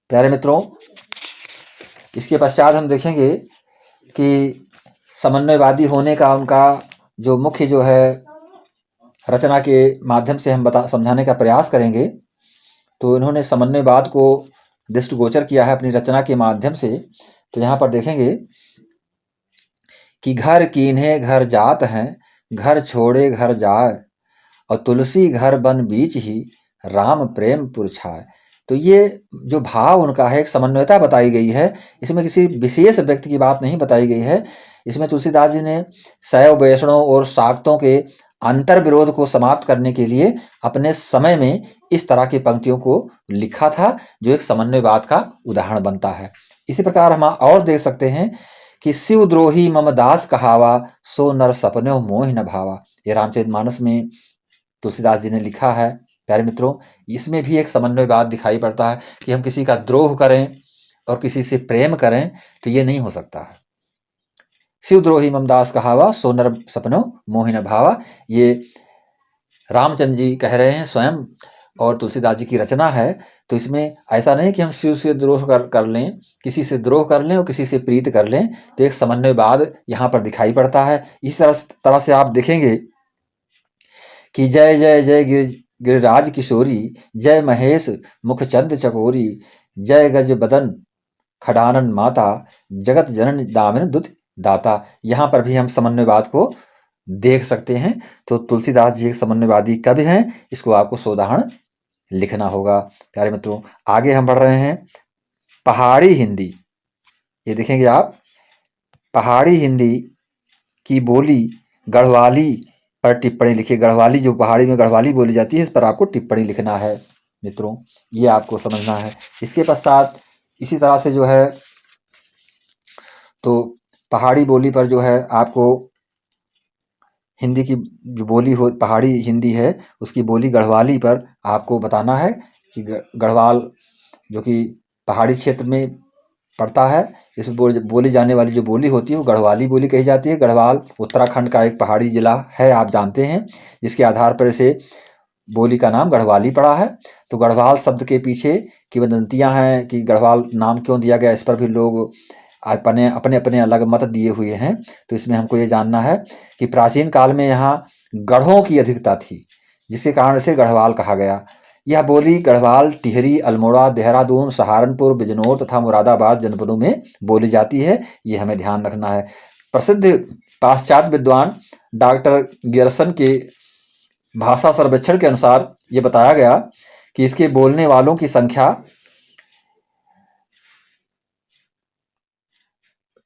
प्यारे मित्रों, इसके पश्चात हम देखेंगे कि समन्वयवादी होने का उनका जो मुख्य जो है रचना के माध्यम से हम समझाने का प्रयास करेंगे। तो इन्होंने समन्वयवाद को दृष्टिगोचर किया है अपनी रचना के माध्यम से। तो यहाँ पर देखेंगे कि घर कीन्हे घर जात हैं, घर छोड़े घर जाए, और तुलसी घर बन बीच ही, राम प्रेम पुरछाए। तो ये जो भाव उनका है, एक समन्वयता बताई गई है। इसमें किसी विशेष व्यक्ति की बात नहीं बताई गई है। इसमें तुलसीदास जी ने शैव, वैष्णव और शाक्तों के अंतर विरोध को समाप्त करने के लिए अपने समय में इस तरह की पंक्तियों को लिखा था, जो एक समन्वयवाद का उदाहरण बनता है। इसी प्रकार हम और देख सकते हैं कि शिवद्रोही मम दास कहावा, सो नर सपने मोह न भावा। ये रामचरितमानस में तुलसीदास जी ने लिखा है। प्यारे मित्रों, इसमें भी एक समन्वयवाद दिखाई पड़ता है कि हम किसी का द्रोह करें और किसी से प्रेम करें, तो ये नहीं हो सकता है। शिवद्रोही मम दास कहावा, सो नर सपनो मोहि न भावा। ये रामचंद्र जी कह रहे हैं स्वयं, और तुलसीदास जी की रचना है। तो इसमें ऐसा नहीं कि हम शिव से द्रोह कर लें, किसी से द्रोह कर लें और किसी से प्रीत कर लें। तो एक समन्वयवाद यहाँ पर दिखाई पड़ता है। इस तरह से आप देखेंगे कि जय जय जय गिरिराज किशोरी, जय महेश मुखचंद चकोरी, जय गज बदन खडानन माता, जगत जनन दामिन दुत दाता। यहाँ पर भी हम समन्वयवाद को देख सकते हैं। तो तुलसीदास जी एक समन्वयवादी कवि हैं, इसको आपको सोदाहरण लिखना होगा। प्यारे मित्रों, आगे हम बढ़ रहे हैं। पहाड़ी हिंदी, ये देखेंगे आप, पहाड़ी हिंदी की बोली गढ़वाली पर टिप्पणी लिखिए। गढ़वाली, जो पहाड़ी में गढ़वाली बोली जाती है, इस पर आपको टिप्पणी लिखना है मित्रों, ये आपको समझना है। इसके पश्चात इसी तरह से जो है, तो पहाड़ी बोली पर जो है आपको हिंदी की जो बोली हो, पहाड़ी हिंदी है, उसकी बोली गढ़वाली पर आपको बताना है कि गढ़वाल जो कि पहाड़ी क्षेत्र में पड़ता है, इसमें बोली जाने वाली जो बोली होती है वो गढ़वाली बोली कही जाती है। गढ़वाल उत्तराखंड का एक पहाड़ी जिला है, आप जानते हैं, जिसके आधार पर इसे बोली का नाम गढ़वाली पड़ा है। तो गढ़वाल शब्द के पीछे किंवदंतियां हैं कि गढ़वाल नाम क्यों दिया गया, इस पर भी लोग अपने अपने अपने अलग मत दिए हुए हैं। तो इसमें हमको ये जानना है कि प्राचीन काल में यहाँ गढ़ों की अधिकता थी, जिसके कारण इसे गढ़वाल कहा गया। यह बोली गढ़वाल, टिहरी, अल्मोड़ा, देहरादून, सहारनपुर, बिजनौर तथा मुरादाबाद जनपदों में बोली जाती है। ये हमें ध्यान रखना है। प्रसिद्ध पाश्चात्य विद्वान डॉक्टर गियर्सन के भाषा सर्वेक्षण के अनुसार ये बताया गया कि इसके बोलने वालों की संख्या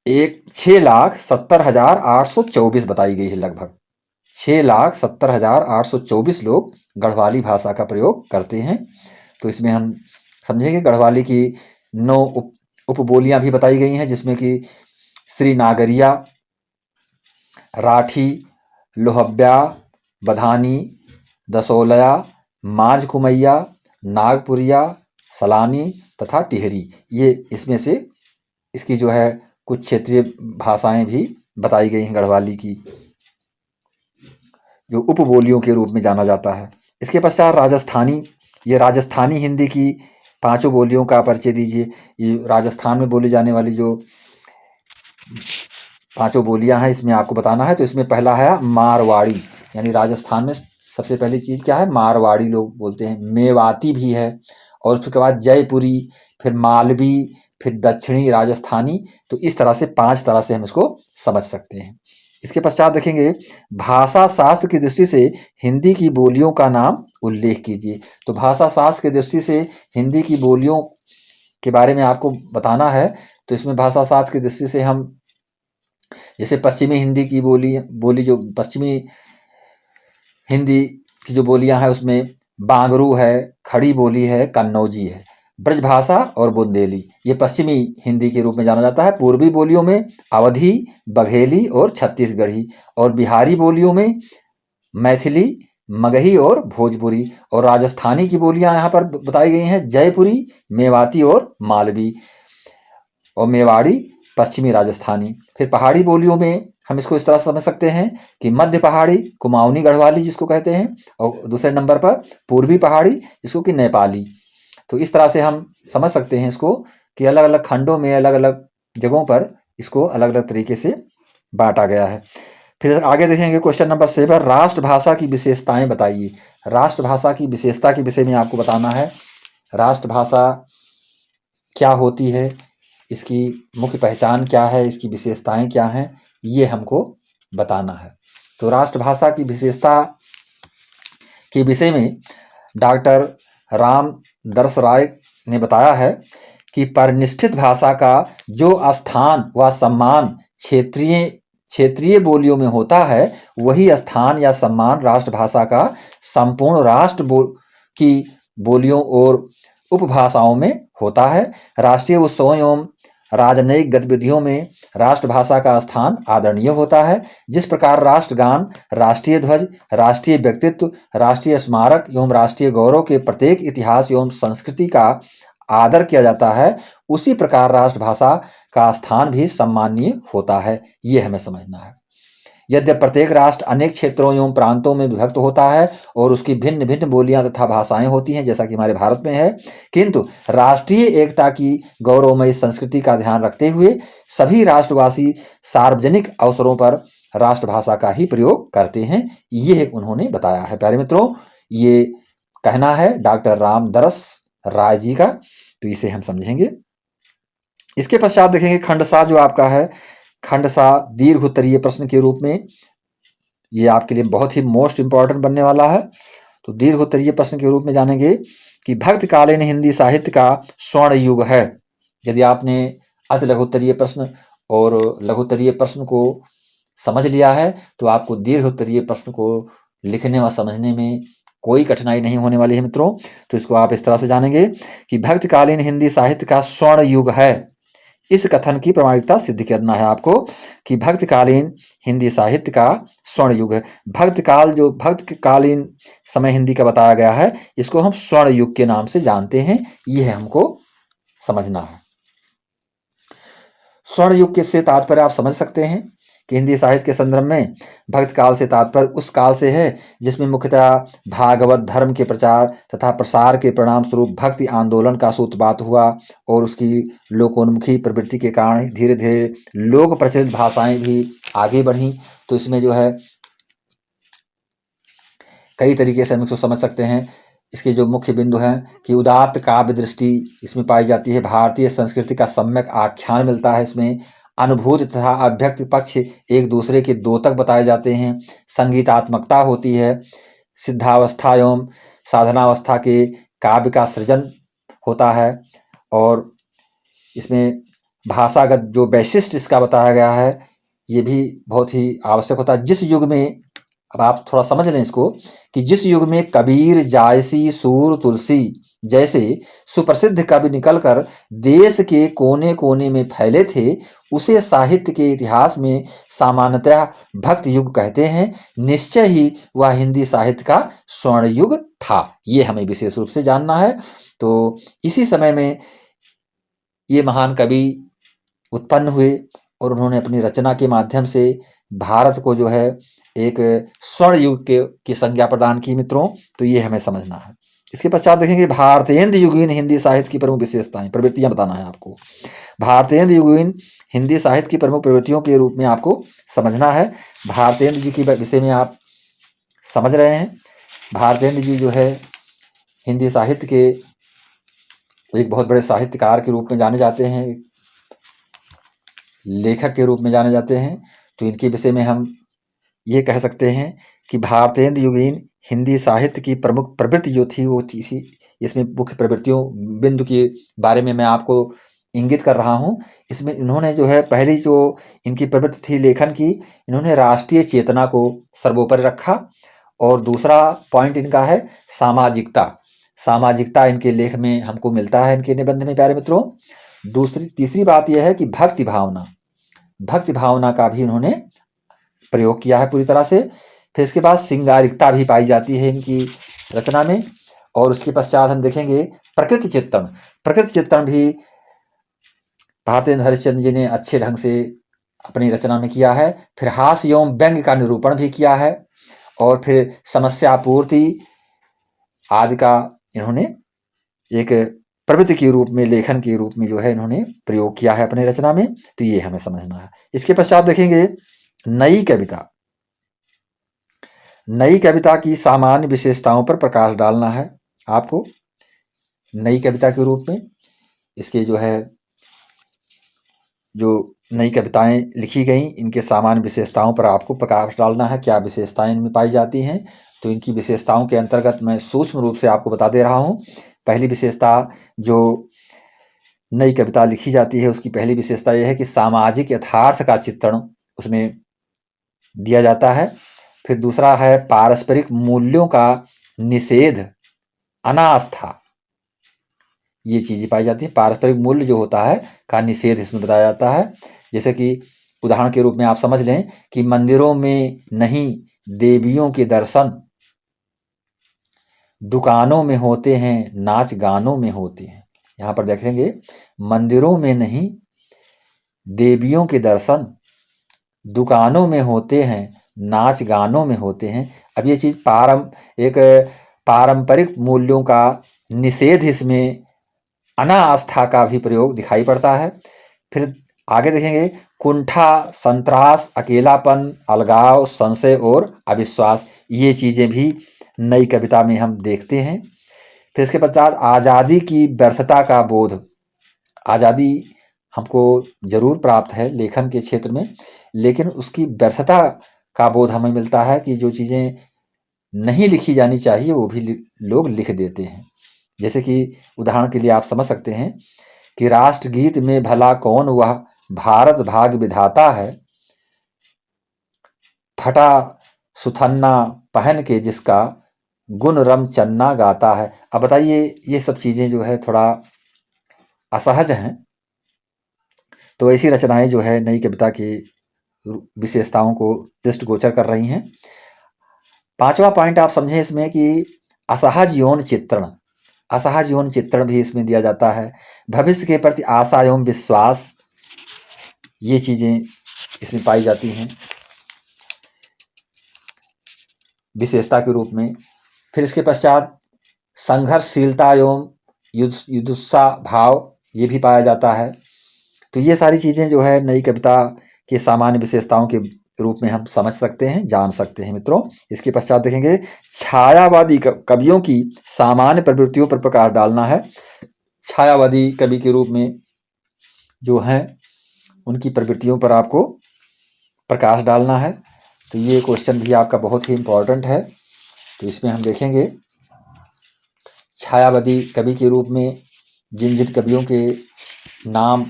6,70,824 बताई गई है। लगभग 6,70,824 लोग गढ़वाली भाषा का प्रयोग करते हैं। तो इसमें हम समझेंगे गढ़वाली की 9 उपबोलियां भी बताई गई हैं, जिसमें कि श्रीनागरिया, राठी, लोहब्या, बधानी, दसोलया, माझकुमैया, नागपुरिया, सलानी तथा टिहरी। ये इसमें से इसकी जो है कुछ क्षेत्रीय भाषाएं भी बताई गई हैं गढ़वाली की, जो उपबोलियों के रूप में जाना जाता है। इसके पश्चात राजस्थानी, ये राजस्थानी हिंदी की 5 बोलियों का परिचय दीजिए। ये राजस्थान में बोली जाने वाली जो 5 बोलियां हैं, इसमें आपको बताना है। तो इसमें पहला है मारवाड़ी, यानी राजस्थान में सबसे पहली चीज़ क्या है, मारवाड़ी लोग बोलते हैं। मेवाती भी है, और उसके बाद जयपुरी, फिर मालवी, फिर दक्षिणी राजस्थानी। तो इस तरह से 5 तरह से हम इसको समझ सकते हैं। इसके पश्चात देखेंगे भाषा शास्त्र की दृष्टि से हिंदी की बोलियों का नाम उल्लेख कीजिए। तो भाषा शास्त्र की दृष्टि से हिंदी की बोलियों के बारे में आपको बताना है। तो इसमें भाषा शास्त्र की दृष्टि से हम जैसे पश्चिमी हिंदी की बोली जो पश्चिमी हिंदी की जो बोलियां हैं, उसमें बांगरू है, खड़ी बोली है, कन्नौजी है। ब्रजभाषा और बुंदेली ये पश्चिमी हिंदी के रूप में जाना जाता है। पूर्वी बोलियों में अवधी, बघेली और छत्तीसगढ़ी, और बिहारी बोलियों में मैथिली, मगही और भोजपुरी। और राजस्थानी की बोलियां यहाँ पर बताई गई हैं, जयपुरी, मेवाती और मालवी, और मेवाड़ी, पश्चिमी राजस्थानी। फिर पहाड़ी बोलियों में हम इसको इस तरह से समझ सकते हैं कि मध्य पहाड़ी, कुमाऊनी गढ़वाली जिसको कहते हैं, और दूसरे नंबर पर पूर्वी पहाड़ी जिसको कि नेपाली। तो इस तरह से हम समझ सकते हैं इसको कि अलग अलग खंडों में, अलग अलग जगहों पर इसको अलग अलग तरीके से बांटा गया है। फिर आगे देखेंगे क्वेश्चन नंबर 7, राष्ट्रभाषा की विशेषताएं बताइए। राष्ट्रभाषा की विशेषता के विषय में आपको बताना है। राष्ट्रभाषा क्या होती है, इसकी मुख्य पहचान क्या है, इसकी विशेषताएं क्या हैं, ये हमको बताना है। तो राष्ट्रभाषा की विशेषता के विषय में डॉक्टर रामदर्श राय ने बताया है कि परिनिष्ठित भाषा का जो स्थान व सम्मान क्षेत्रीय बोलियों में होता है, वही स्थान या सम्मान राष्ट्रभाषा का संपूर्ण राष्ट्र की बोलियों और उपभाषाओं में होता है। राष्ट्रीय उत्सवों एवं राजनयिक गतिविधियों में राष्ट्रभाषा का स्थान आदरणीय होता है। जिस प्रकार राष्ट्रगान, राष्ट्रीय ध्वज, राष्ट्रीय व्यक्तित्व, राष्ट्रीय स्मारक एवं राष्ट्रीय गौरव के प्रत्येक इतिहास एवं संस्कृति का आदर किया जाता है, उसी प्रकार राष्ट्रभाषा का स्थान भी सम्माननीय होता है। ये हमें समझना है। यद्यपि प्रत्येक राष्ट्र अनेक क्षेत्रों एवं प्रांतों में विभक्त होता है और उसकी भिन्न भिन्न बोलियां तथा भाषाएं होती हैं, जैसा कि हमारे भारत में है, किंतु राष्ट्रीय एकता की गौरवमयी संस्कृति का ध्यान रखते हुए सभी राष्ट्रवासी सार्वजनिक अवसरों पर राष्ट्रभाषा का ही प्रयोग करते हैं। यह उन्होंने बताया है। प्यारे मित्रों, ये कहना है डॉक्टर रामदर्श राय जी का, तो इसे हम समझेंगे। इसके पश्चात देखेंगे खंडसा जो आपका है, खंडसा दीर्घ उत्तरीय प्रश्न के रूप में ये आपके लिए बहुत ही मोस्ट इंपॉर्टेंट बनने वाला है। तो दीर्घ उत्तरीय प्रश्न के रूप में जानेंगे कि भक्तकालीन हिंदी साहित्य का स्वर्ण युग है। यदि आपने अति लघुत्तरीय प्रश्न और लघुत्तरीय प्रश्न को समझ लिया है, तो आपको दीर्घ उत्तरीय प्रश्न को लिखने व समझने में कोई कठिनाई नहीं होने वाली है मित्रों। तो इसको आप इस तरह से जानेंगे कि भक्तकालीन हिंदी साहित्य का स्वर्ण युग है। इस कथन की प्रामाणिकता सिद्ध करना है आपको कि भक्तकालीन हिंदी साहित्य का स्वर्ण युग है। भक्तकालीन समय हिंदी का बताया गया है, इसको हम स्वर्ण युग के नाम से जानते हैं। यह हमको समझना है। स्वर्ण युग के से तात्पर्य आप समझ सकते हैं कि हिंदी साहित्य के संदर्भ में भक्त काल से तात्पर्य उस काल से है जिसमें मुख्यतः भागवत धर्म के प्रचार तथा प्रसार के परिणाम स्वरूप भक्ति आंदोलन का सूत्रपात हुआ और उसकी लोकोन्मुखी प्रवृत्ति के कारण धीरे धीरे लोक प्रचलित भाषाएं भी आगे बढ़ी। तो इसमें जो है कई तरीके से हम इसको समझ सकते हैं। इसके जो मुख्य बिंदु हैं कि उदात्त काव्य दृष्टि इसमें पाई जाती है, भारतीय संस्कृति का सम्यक आख्यान मिलता है, इसमें अनुभूति तथा अभ्यक्त पक्ष एक दूसरे के द्योतक बताए जाते हैं, संगीतात्मकता होती है, सिद्धावस्था एवं साधनावस्था के काव्य का सृजन होता है और इसमें भाषागत जो वैशिष्ट इसका बताया गया है ये भी बहुत ही आवश्यक होता है। जिस युग में, अब आप थोड़ा समझ लें इसको, कि जिस युग में कबीर, जायसी, सूर, तुलसी जैसे सुप्रसिद्ध कवि निकलकर देश के कोने कोने में फैले थे उसे साहित्य के इतिहास में सामान्यतः भक्त युग कहते हैं। निश्चय ही वह हिंदी साहित्य का स्वर्ण युग था, ये हमें विशेष रूप से जानना है। तो इसी समय में ये महान कवि उत्पन्न हुए और उन्होंने अपनी रचना के माध्यम से भारत को जो है एक स्वर्ण युग की संज्ञा प्रदान की मित्रों। तो ये हमें समझना है। इसके पश्चात देखेंगे भारतेंद्र युगीन हिंदी साहित्य की प्रमुख विशेषताएं, प्रवृत्तियां बताना है आपको। भारतेंद्र युगीन हिंदी साहित्य की प्रमुख प्रवृत्तियों के रूप में आपको समझना है। भारतेंद्र जी के विषय में आप समझ रहे हैं। भारतेंद्र जी जो है हिंदी साहित्य के एक बहुत बड़े साहित्यकार के रूप में जाने जाते हैं, लेखक के रूप में जाने जाते हैं। तो इनके विषय में हम ये कह सकते हैं कि भारतेंद्र युगीन हिंदी साहित्य की प्रमुख प्रवृत्ति जो थी वो थी, इसमें मुख्य प्रवृत्तियों बिंदु के बारे में मैं आपको इंगित कर रहा हूँ। इसमें इन्होंने जो है पहली जो इनकी प्रवृत्ति थी लेखन की, इन्होंने राष्ट्रीय चेतना को सर्वोपरि रखा और दूसरा पॉइंट इनका है सामाजिकता। सामाजिकता इनके लेख में हमको मिलता है, इनके निबंध में प्यारे मित्रों। तीसरी बात यह है कि भक्ति भावना का भी इन्होंने प्रयोग किया है पूरी तरह से। फिर इसके बाद सिंगारिकता भी पाई जाती है इनकी रचना में। और उसके पश्चात हम देखेंगे प्रकृति चित्रण भी भारतेंद्र हरिश्चंद्र जी ने अच्छे ढंग से अपनी रचना में किया है। फिर हास्य एवं व्यंग्य का निरूपण भी किया है और फिर समस्या पूर्ति आदि का इन्होंने एक प्रवृत्ति के रूप में, लेखन के रूप में जो है इन्होंने प्रयोग किया है अपनी रचना में। तो ये हमें समझना है। इसके पश्चात देखेंगे नई कविता की सामान्य विशेषताओं पर प्रकाश डालना है आपको। नई कविता के रूप में इसके जो है जो नई कविताएं लिखी गई इनके सामान्य विशेषताओं पर आपको प्रकाश डालना है, क्या विशेषताएं इनमें पाई जाती हैं। तो इनकी विशेषताओं के अंतर्गत मैं सूक्ष्म रूप से आपको बता दे रहा हूँ। पहली विशेषता जो नई कविता लिखी जाती है उसकी पहली विशेषता यह है कि सामाजिक यथार्थ का चित्रण उसमें दिया जाता है। फिर दूसरा है पारस्परिक मूल्यों का निषेध, अनास्था, ये चीजें पाई जाती है। पारस्परिक मूल्य जो होता है का निषेध इसमें बताया जाता है। जैसे कि उदाहरण के रूप में आप समझ लें कि मंदिरों में नहीं देवियों के दर्शन, दुकानों में होते हैं नाच गानों में होते हैं। यहाँ पर देखेंगे मंदिरों में नहीं देवियों के दर्शन, दुकानों में होते हैं नाच गानों में होते हैं। अब ये चीज एक पारंपरिक मूल्यों का निषेध, इसमें अनास्था का भी प्रयोग दिखाई पड़ता है। फिर आगे देखेंगे कुंठा, संत्रास, अकेलापन, अलगाव, संशय और अविश्वास, ये चीजें भी नई कविता में हम देखते हैं। फिर इसके पश्चात आज़ादी की व्यर्थता का बोध। आज़ादी हमको जरूर प्राप्त है लेखन के क्षेत्र में, लेकिन उसकी व्यर्थता का बोध हमें मिलता है कि जो चीज़ें नहीं लिखी जानी चाहिए वो भी लोग लिख देते हैं। जैसे कि उदाहरण के लिए आप समझ सकते हैं कि राष्ट्रगीत में भला कौन वह भारत भाग विधाता है, फटा सुथन्ना पहन के जिसका गुण रम चन्ना गाता है। अब बताइए ये सब चीजें जो है थोड़ा असहज हैं। तो ऐसी रचनाएं जो है नई कविता की विशेषताओं को दृष्टिगोचर कर रही हैं। पांचवा पॉइंट आप समझें इसमें कि असहज यौन चित्रण। असहज यौन चित्रण भी इसमें दिया जाता है। भविष्य के प्रति आशा एवं विश्वास, ये चीजें इसमें पाई जाती हैं विशेषता के रूप में। फिर इसके पश्चात संघर्षशीलता एवं युद्धुत्साह भाव ये भी पाया जाता है। तो ये सारी चीज़ें जो है नई कविता के सामान्य विशेषताओं के रूप में हम समझ सकते हैं, जान सकते हैं मित्रों। इसके पश्चात देखेंगे छायावादी कवियों की सामान्य प्रवृत्तियों पर प्रकाश डालना है। छायावादी कवि के रूप में जो हैं उनकी प्रवृत्तियों पर आपको प्रकाश डालना है। तो ये क्वेश्चन भी आपका बहुत ही इम्पोर्टेंट है। तो इसमें हम देखेंगे छायावादी कवि के रूप में जिन जिन कवियों के नाम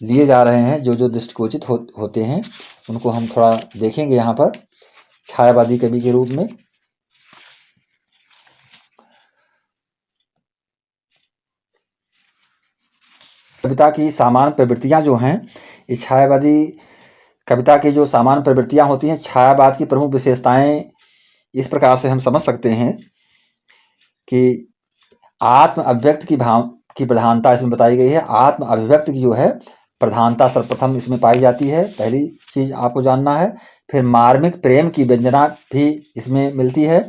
लिए जा रहे हैं, जो जो दृष्टिगोचित होते हैं, उनको हम थोड़ा देखेंगे यहाँ पर छायावादी कवि के रूप में। कविता की सामान्य प्रवृत्तियाँ जो हैं, ये छायावादी कविता की जो सामान्य प्रवृत्तियाँ होती हैं, छायावाद की प्रमुख विशेषताएं इस प्रकार से हम समझ सकते हैं कि आत्म अभिव्यक्ति की प्रधानता इसमें बताई गई है। आत्म अभिव्यक्ति की जो है प्रधानता सर्वप्रथम इसमें पाई जाती है, पहली चीज आपको जानना है। फिर मार्मिक प्रेम की व्यंजना भी इसमें मिलती है।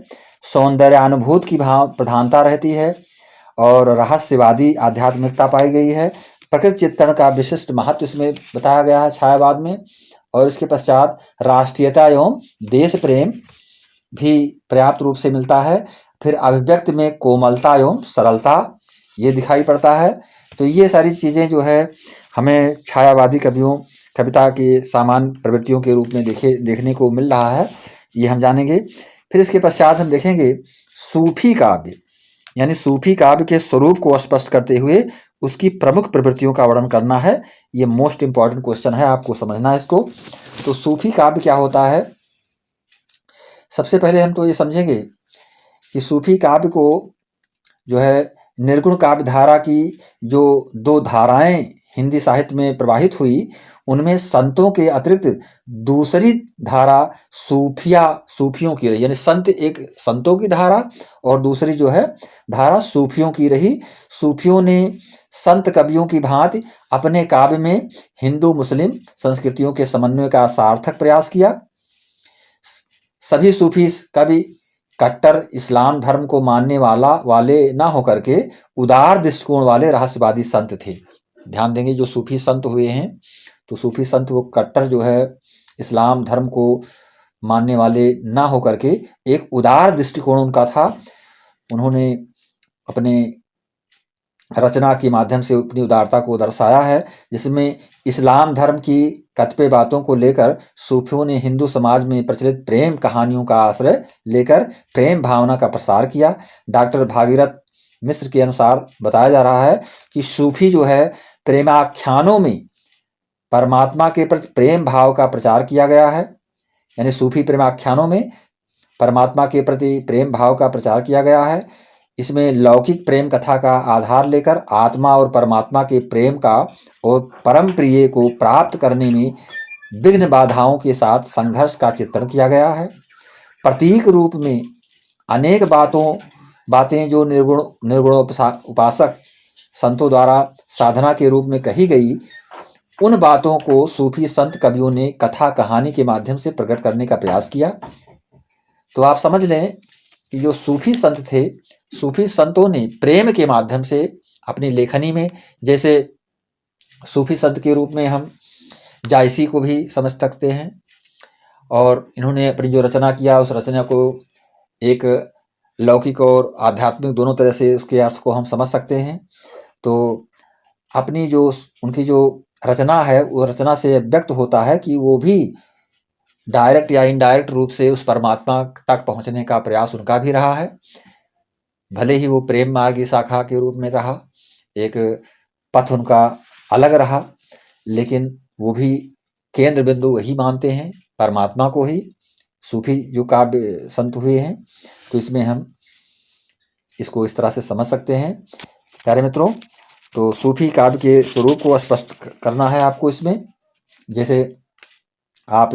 सौंदर्यानुभूति की प्रधानता रहती है और रहस्यवादी आध्यात्मिकता पाई गई है। प्रकृति चित्रण का विशिष्ट महत्व इसमें बताया गया है छायावाद में। और इसके पश्चात राष्ट्रीयता एवं देश प्रेम भी पर्याप्त रूप से मिलता है। फिर अभिव्यक्ति में कोमलता एवं सरलता ये दिखाई पड़ता है। तो ये सारी चीज़ें जो है हमें छायावादी कविता के सामान्य प्रवृत्तियों के रूप में देखने को मिल रहा है, ये हम जानेंगे। फिर इसके पश्चात हम देखेंगे सूफी काव्य, यानी सूफी काव्य के स्वरूप को स्पष्ट करते हुए उसकी प्रमुख प्रवृत्तियों का वर्णन करना है। ये मोस्ट इंपॉर्टेंट क्वेश्चन है, आपको समझना है इसको। तो सूफी काव्य क्या होता है, सबसे पहले हम तो ये समझेंगे कि सूफी काव्य को जो है निर्गुण काव्य धारा की जो दो धाराएं हिंदी साहित्य में प्रवाहित हुई, उनमें संतों के अतिरिक्त दूसरी धारा सूफियों की रही, यानी संत एक संतों की धारा और दूसरी जो है धारा सूफियों की रही। सूफियों ने संत कवियों की भांति अपने काव्य में हिंदू मुस्लिम संस्कृतियों के समन्वय का सार्थक प्रयास किया। सभी सूफी कवि कट्टर इस्लाम धर्म को मानने वाले ना होकर के उदार दृष्टिकोण वाले रहस्यवादी संत थे। ध्यान देंगे, जो सूफी संत हुए हैं तो सूफी संत वो कट्टर जो है इस्लाम धर्म को मानने वाले ना होकर के एक उदार दृष्टिकोण उनका था। उन्होंने अपने रचना के माध्यम से अपनी उदारता को दर्शाया है, जिसमें इस्लाम धर्म की कतिपय बातों को लेकर सूफियों ने हिंदू समाज में प्रचलित प्रेम कहानियों का आश्रय लेकर प्रेम भावना का प्रसार किया। डॉक्टर भागीरथ मिश्र के अनुसार बताया जा रहा है कि सूफी जो है प्रेमाख्यानों में परमात्मा के प्रति प्रेम भाव का प्रचार किया गया है, यानी सूफी प्रेमाख्यानों में परमात्मा के प्रति प्रेम भाव का प्रचार किया गया है। इसमें लौकिक प्रेम कथा का आधार लेकर आत्मा और परमात्मा के प्रेम का और परम प्रिय को प्राप्त करने में विघ्न बाधाओं के साथ संघर्ष का चित्रण किया गया है। प्रतीक रूप में अनेक बातें जो निर्गुण उपासक संतों द्वारा साधना के रूप में कही गई, उन बातों को सूफी संत कवियों ने कथा कहानी के माध्यम से प्रकट करने का प्रयास किया। तो आप समझ लें कि जो सूफी संत थे, सूफी संतों ने प्रेम के माध्यम से अपनी लेखनी में, जैसे सूफी संत के रूप में हम जायसी को भी समझ सकते हैं, और इन्होंने अपनी जो रचना किया उस रचना को एक लौकिक और आध्यात्मिक दोनों तरह से उसके अर्थ को हम समझ सकते हैं। तो अपनी जो उनकी जो रचना है वो रचना से व्यक्त होता है कि वो भी डायरेक्ट या इनडायरेक्ट रूप से उस परमात्मा तक पहुंचने का प्रयास उनका भी रहा है। भले ही वो प्रेम मार्ग की शाखा के रूप में रहा, एक पथ उनका अलग रहा, लेकिन वो भी केंद्र बिंदु वही मानते हैं, परमात्मा को ही, सूफी जो काव्य संत हुए हैं। तो इसमें हम इसको इस तरह से समझ सकते हैं प्यारे मित्रों। तो सूफी काव्य के स्वरूप को स्पष्ट करना है आपको इसमें। जैसे आप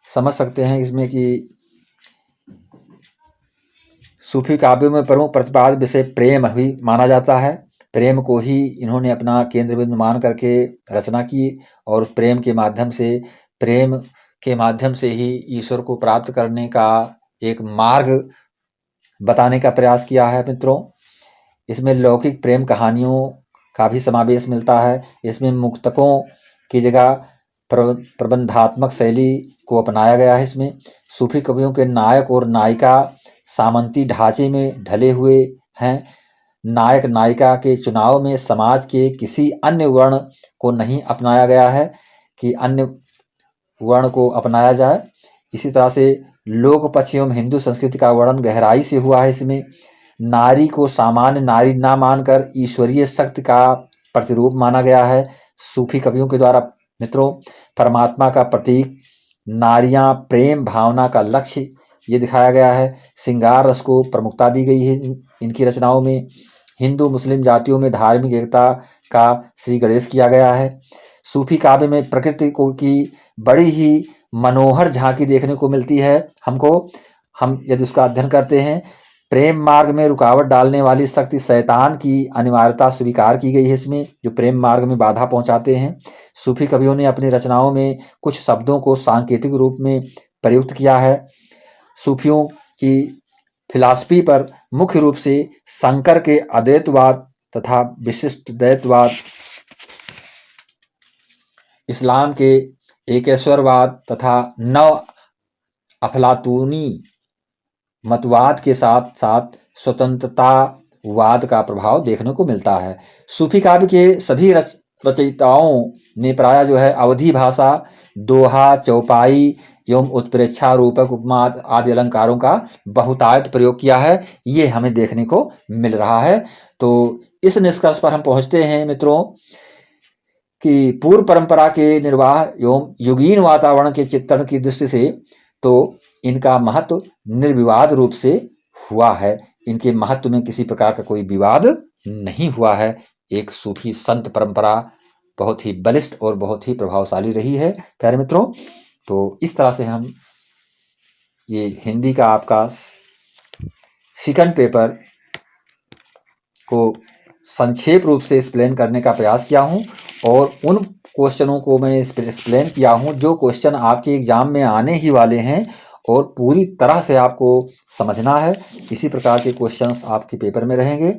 समझ सकते हैं इसमें कि सूफी काव्यों में प्रमुख प्रतिपाद्य विषय प्रेम ही माना जाता है। प्रेम को ही इन्होंने अपना केंद्र बिंदु मान करके रचना की और प्रेम के माध्यम से ही ईश्वर को प्राप्त करने का एक मार्ग बताने का प्रयास किया है मित्रों। इसमें लौकिक प्रेम कहानियों का भी समावेश मिलता है। इसमें मुक्तकों की जगह प्रबंधात्मक शैली को अपनाया गया है। इसमें सूफी कवियों के नायक और नायिका सामंती ढांचे में ढले हुए हैं। नायक नायिका के चुनाव में समाज के किसी अन्य वर्ण को नहीं अपनाया गया है कि अन्य वर्ण को अपनाया जाए। इसी तरह से लोक पक्ष एवं हिंदू संस्कृति का वर्णन गहराई से हुआ है। इसमें नारी को सामान्य नारी ना मानकर ईश्वरीय शक्ति का प्रतिरूप माना गया है सूफी कवियों के द्वारा। मित्रों, परमात्मा का प्रतीक नारियां प्रेम भावना का लक्ष्य ये दिखाया गया है। श्रृंगार रस को प्रमुखता दी गई है इनकी रचनाओं में। हिंदू मुस्लिम जातियों में धार्मिक एकता का श्री गणेश किया गया है। सूफी काव्य में प्रकृति को की बड़ी ही मनोहर झांकी देखने को मिलती है हमको। हम यदि उसका अध्ययन करते हैं, प्रेम मार्ग में रुकावट डालने वाली शक्ति शैतान की अनिवार्यता स्वीकार की गई है इसमें, जो प्रेम मार्ग में बाधा पहुंचाते हैं। सूफी कवियों ने अपनी रचनाओं में कुछ शब्दों को सांकेतिक रूप में प्रयुक्त किया है। सूफियों की फिलॉसफी पर मुख्य रूप से शंकर के अद्वैतवाद तथा विशिष्ट द्वैतवाद, इस्लाम के एकेश्वरवाद तथा नव अफलातूनी मतवाद के साथ साथ स्वतंत्रतावाद का प्रभाव देखने को मिलता है। सूफी काव्य के सभी रचयिताओं ने प्रायः जो है अवधी भाषा, दोहा, चौपाई एवं उत्प्रेक्षा, रूपक, उपमा आदि अलंकारों का बहुतायत प्रयोग किया है। ये हमें देखने को मिल रहा है। तो इस निष्कर्ष पर हम पहुंचते हैं मित्रों कि पूर्व परंपरा के निर्वाह एवं युगीन वातावरण के चित्रण की दृष्टि से तो इनका महत्व निर्विवाद रूप से हुआ है। इनके महत्व में किसी प्रकार का कोई विवाद नहीं हुआ है। एक सूफी संत परंपरा बहुत ही बलिष्ठ और बहुत ही प्रभावशाली रही है प्यारे मित्रों। तो इस तरह से हम ये हिंदी का आपका सेकंड पेपर को संक्षेप रूप से एक्सप्लेन करने का प्रयास किया हूं और उन क्वेश्चनों को मैं एक्सप्लेन किया हूं जो क्वेश्चन आपके एग्जाम में आने ही वाले हैं और पूरी तरह से आपको समझना है। इसी प्रकार के क्वेश्चंस आपके पेपर में रहेंगे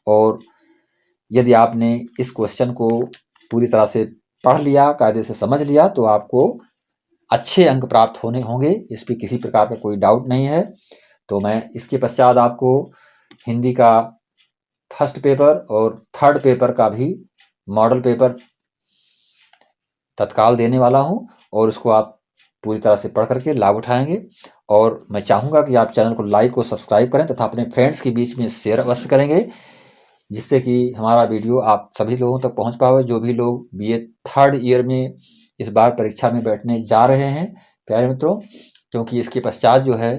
और यदि आपने इस क्वेश्चन को पूरी तरह से पढ़ लिया, कायदे से समझ लिया, तो आपको अच्छे अंक प्राप्त होने होंगे। इस पर किसी प्रकार का कोई डाउट नहीं है। तो मैं इसके पश्चात आपको हिंदी का फर्स्ट पेपर और थर्ड पेपर का भी मॉडल पेपर तत्काल देने वाला हूं और उसको आप पूरी तरह से पढ़ करके लाभ उठाएंगे। और मैं चाहूँगा कि आप चैनल को लाइक और सब्सक्राइब करें तथा अपने फ्रेंड्स के बीच में शेयर अवश्य करेंगे, जिससे कि हमारा वीडियो आप सभी लोगों तक पहुंच पाए। जो भी लोग बीए थर्ड ईयर में इस बार परीक्षा में बैठने जा रहे हैं प्यारे मित्रों, क्योंकि इसके पश्चात जो है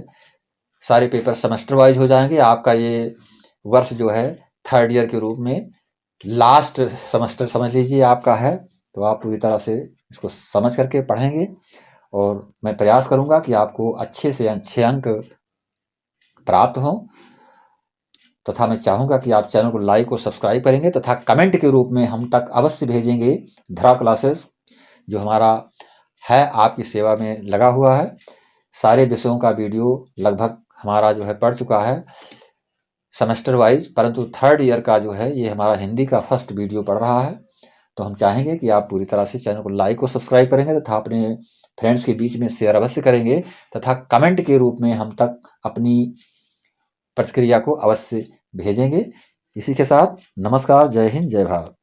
सारे पेपर सेमेस्टर वाइज हो जाएंगे। आपका ये वर्ष जो है थर्ड ईयर के रूप में लास्ट सेमेस्टर समझ लीजिए आपका है। तो आप पूरी तरह से इसको समझ करके पढ़ेंगे और मैं प्रयास करूंगा कि आपको अच्छे से अच्छे अंक प्राप्त हों। तथा मैं चाहूँगा कि आप चैनल को लाइक और सब्सक्राइब करेंगे तथा कमेंट के रूप में हम तक अवश्य भेजेंगे धरा क्लासेस, जो हमारा है आपकी सेवा में लगा हुआ है। सारे विषयों का वीडियो लगभग हमारा जो है पढ़ चुका है सेमेस्टर वाइज, परंतु थर्ड ईयर का जो है ये हमारा हिंदी का फर्स्ट वीडियो पढ़ रहा है। तो हम चाहेंगे कि आप पूरी तरह से चैनल को लाइक और सब्सक्राइब करेंगे तथा अपने फ्रेंड्स के बीच में शेयर अवश्य करेंगे तथा कमेंट के रूप में हम तक अपनी प्रतिक्रिया को अवश्य भेजेंगे। इसी के साथ नमस्कार, जय हिंद, जय भारत।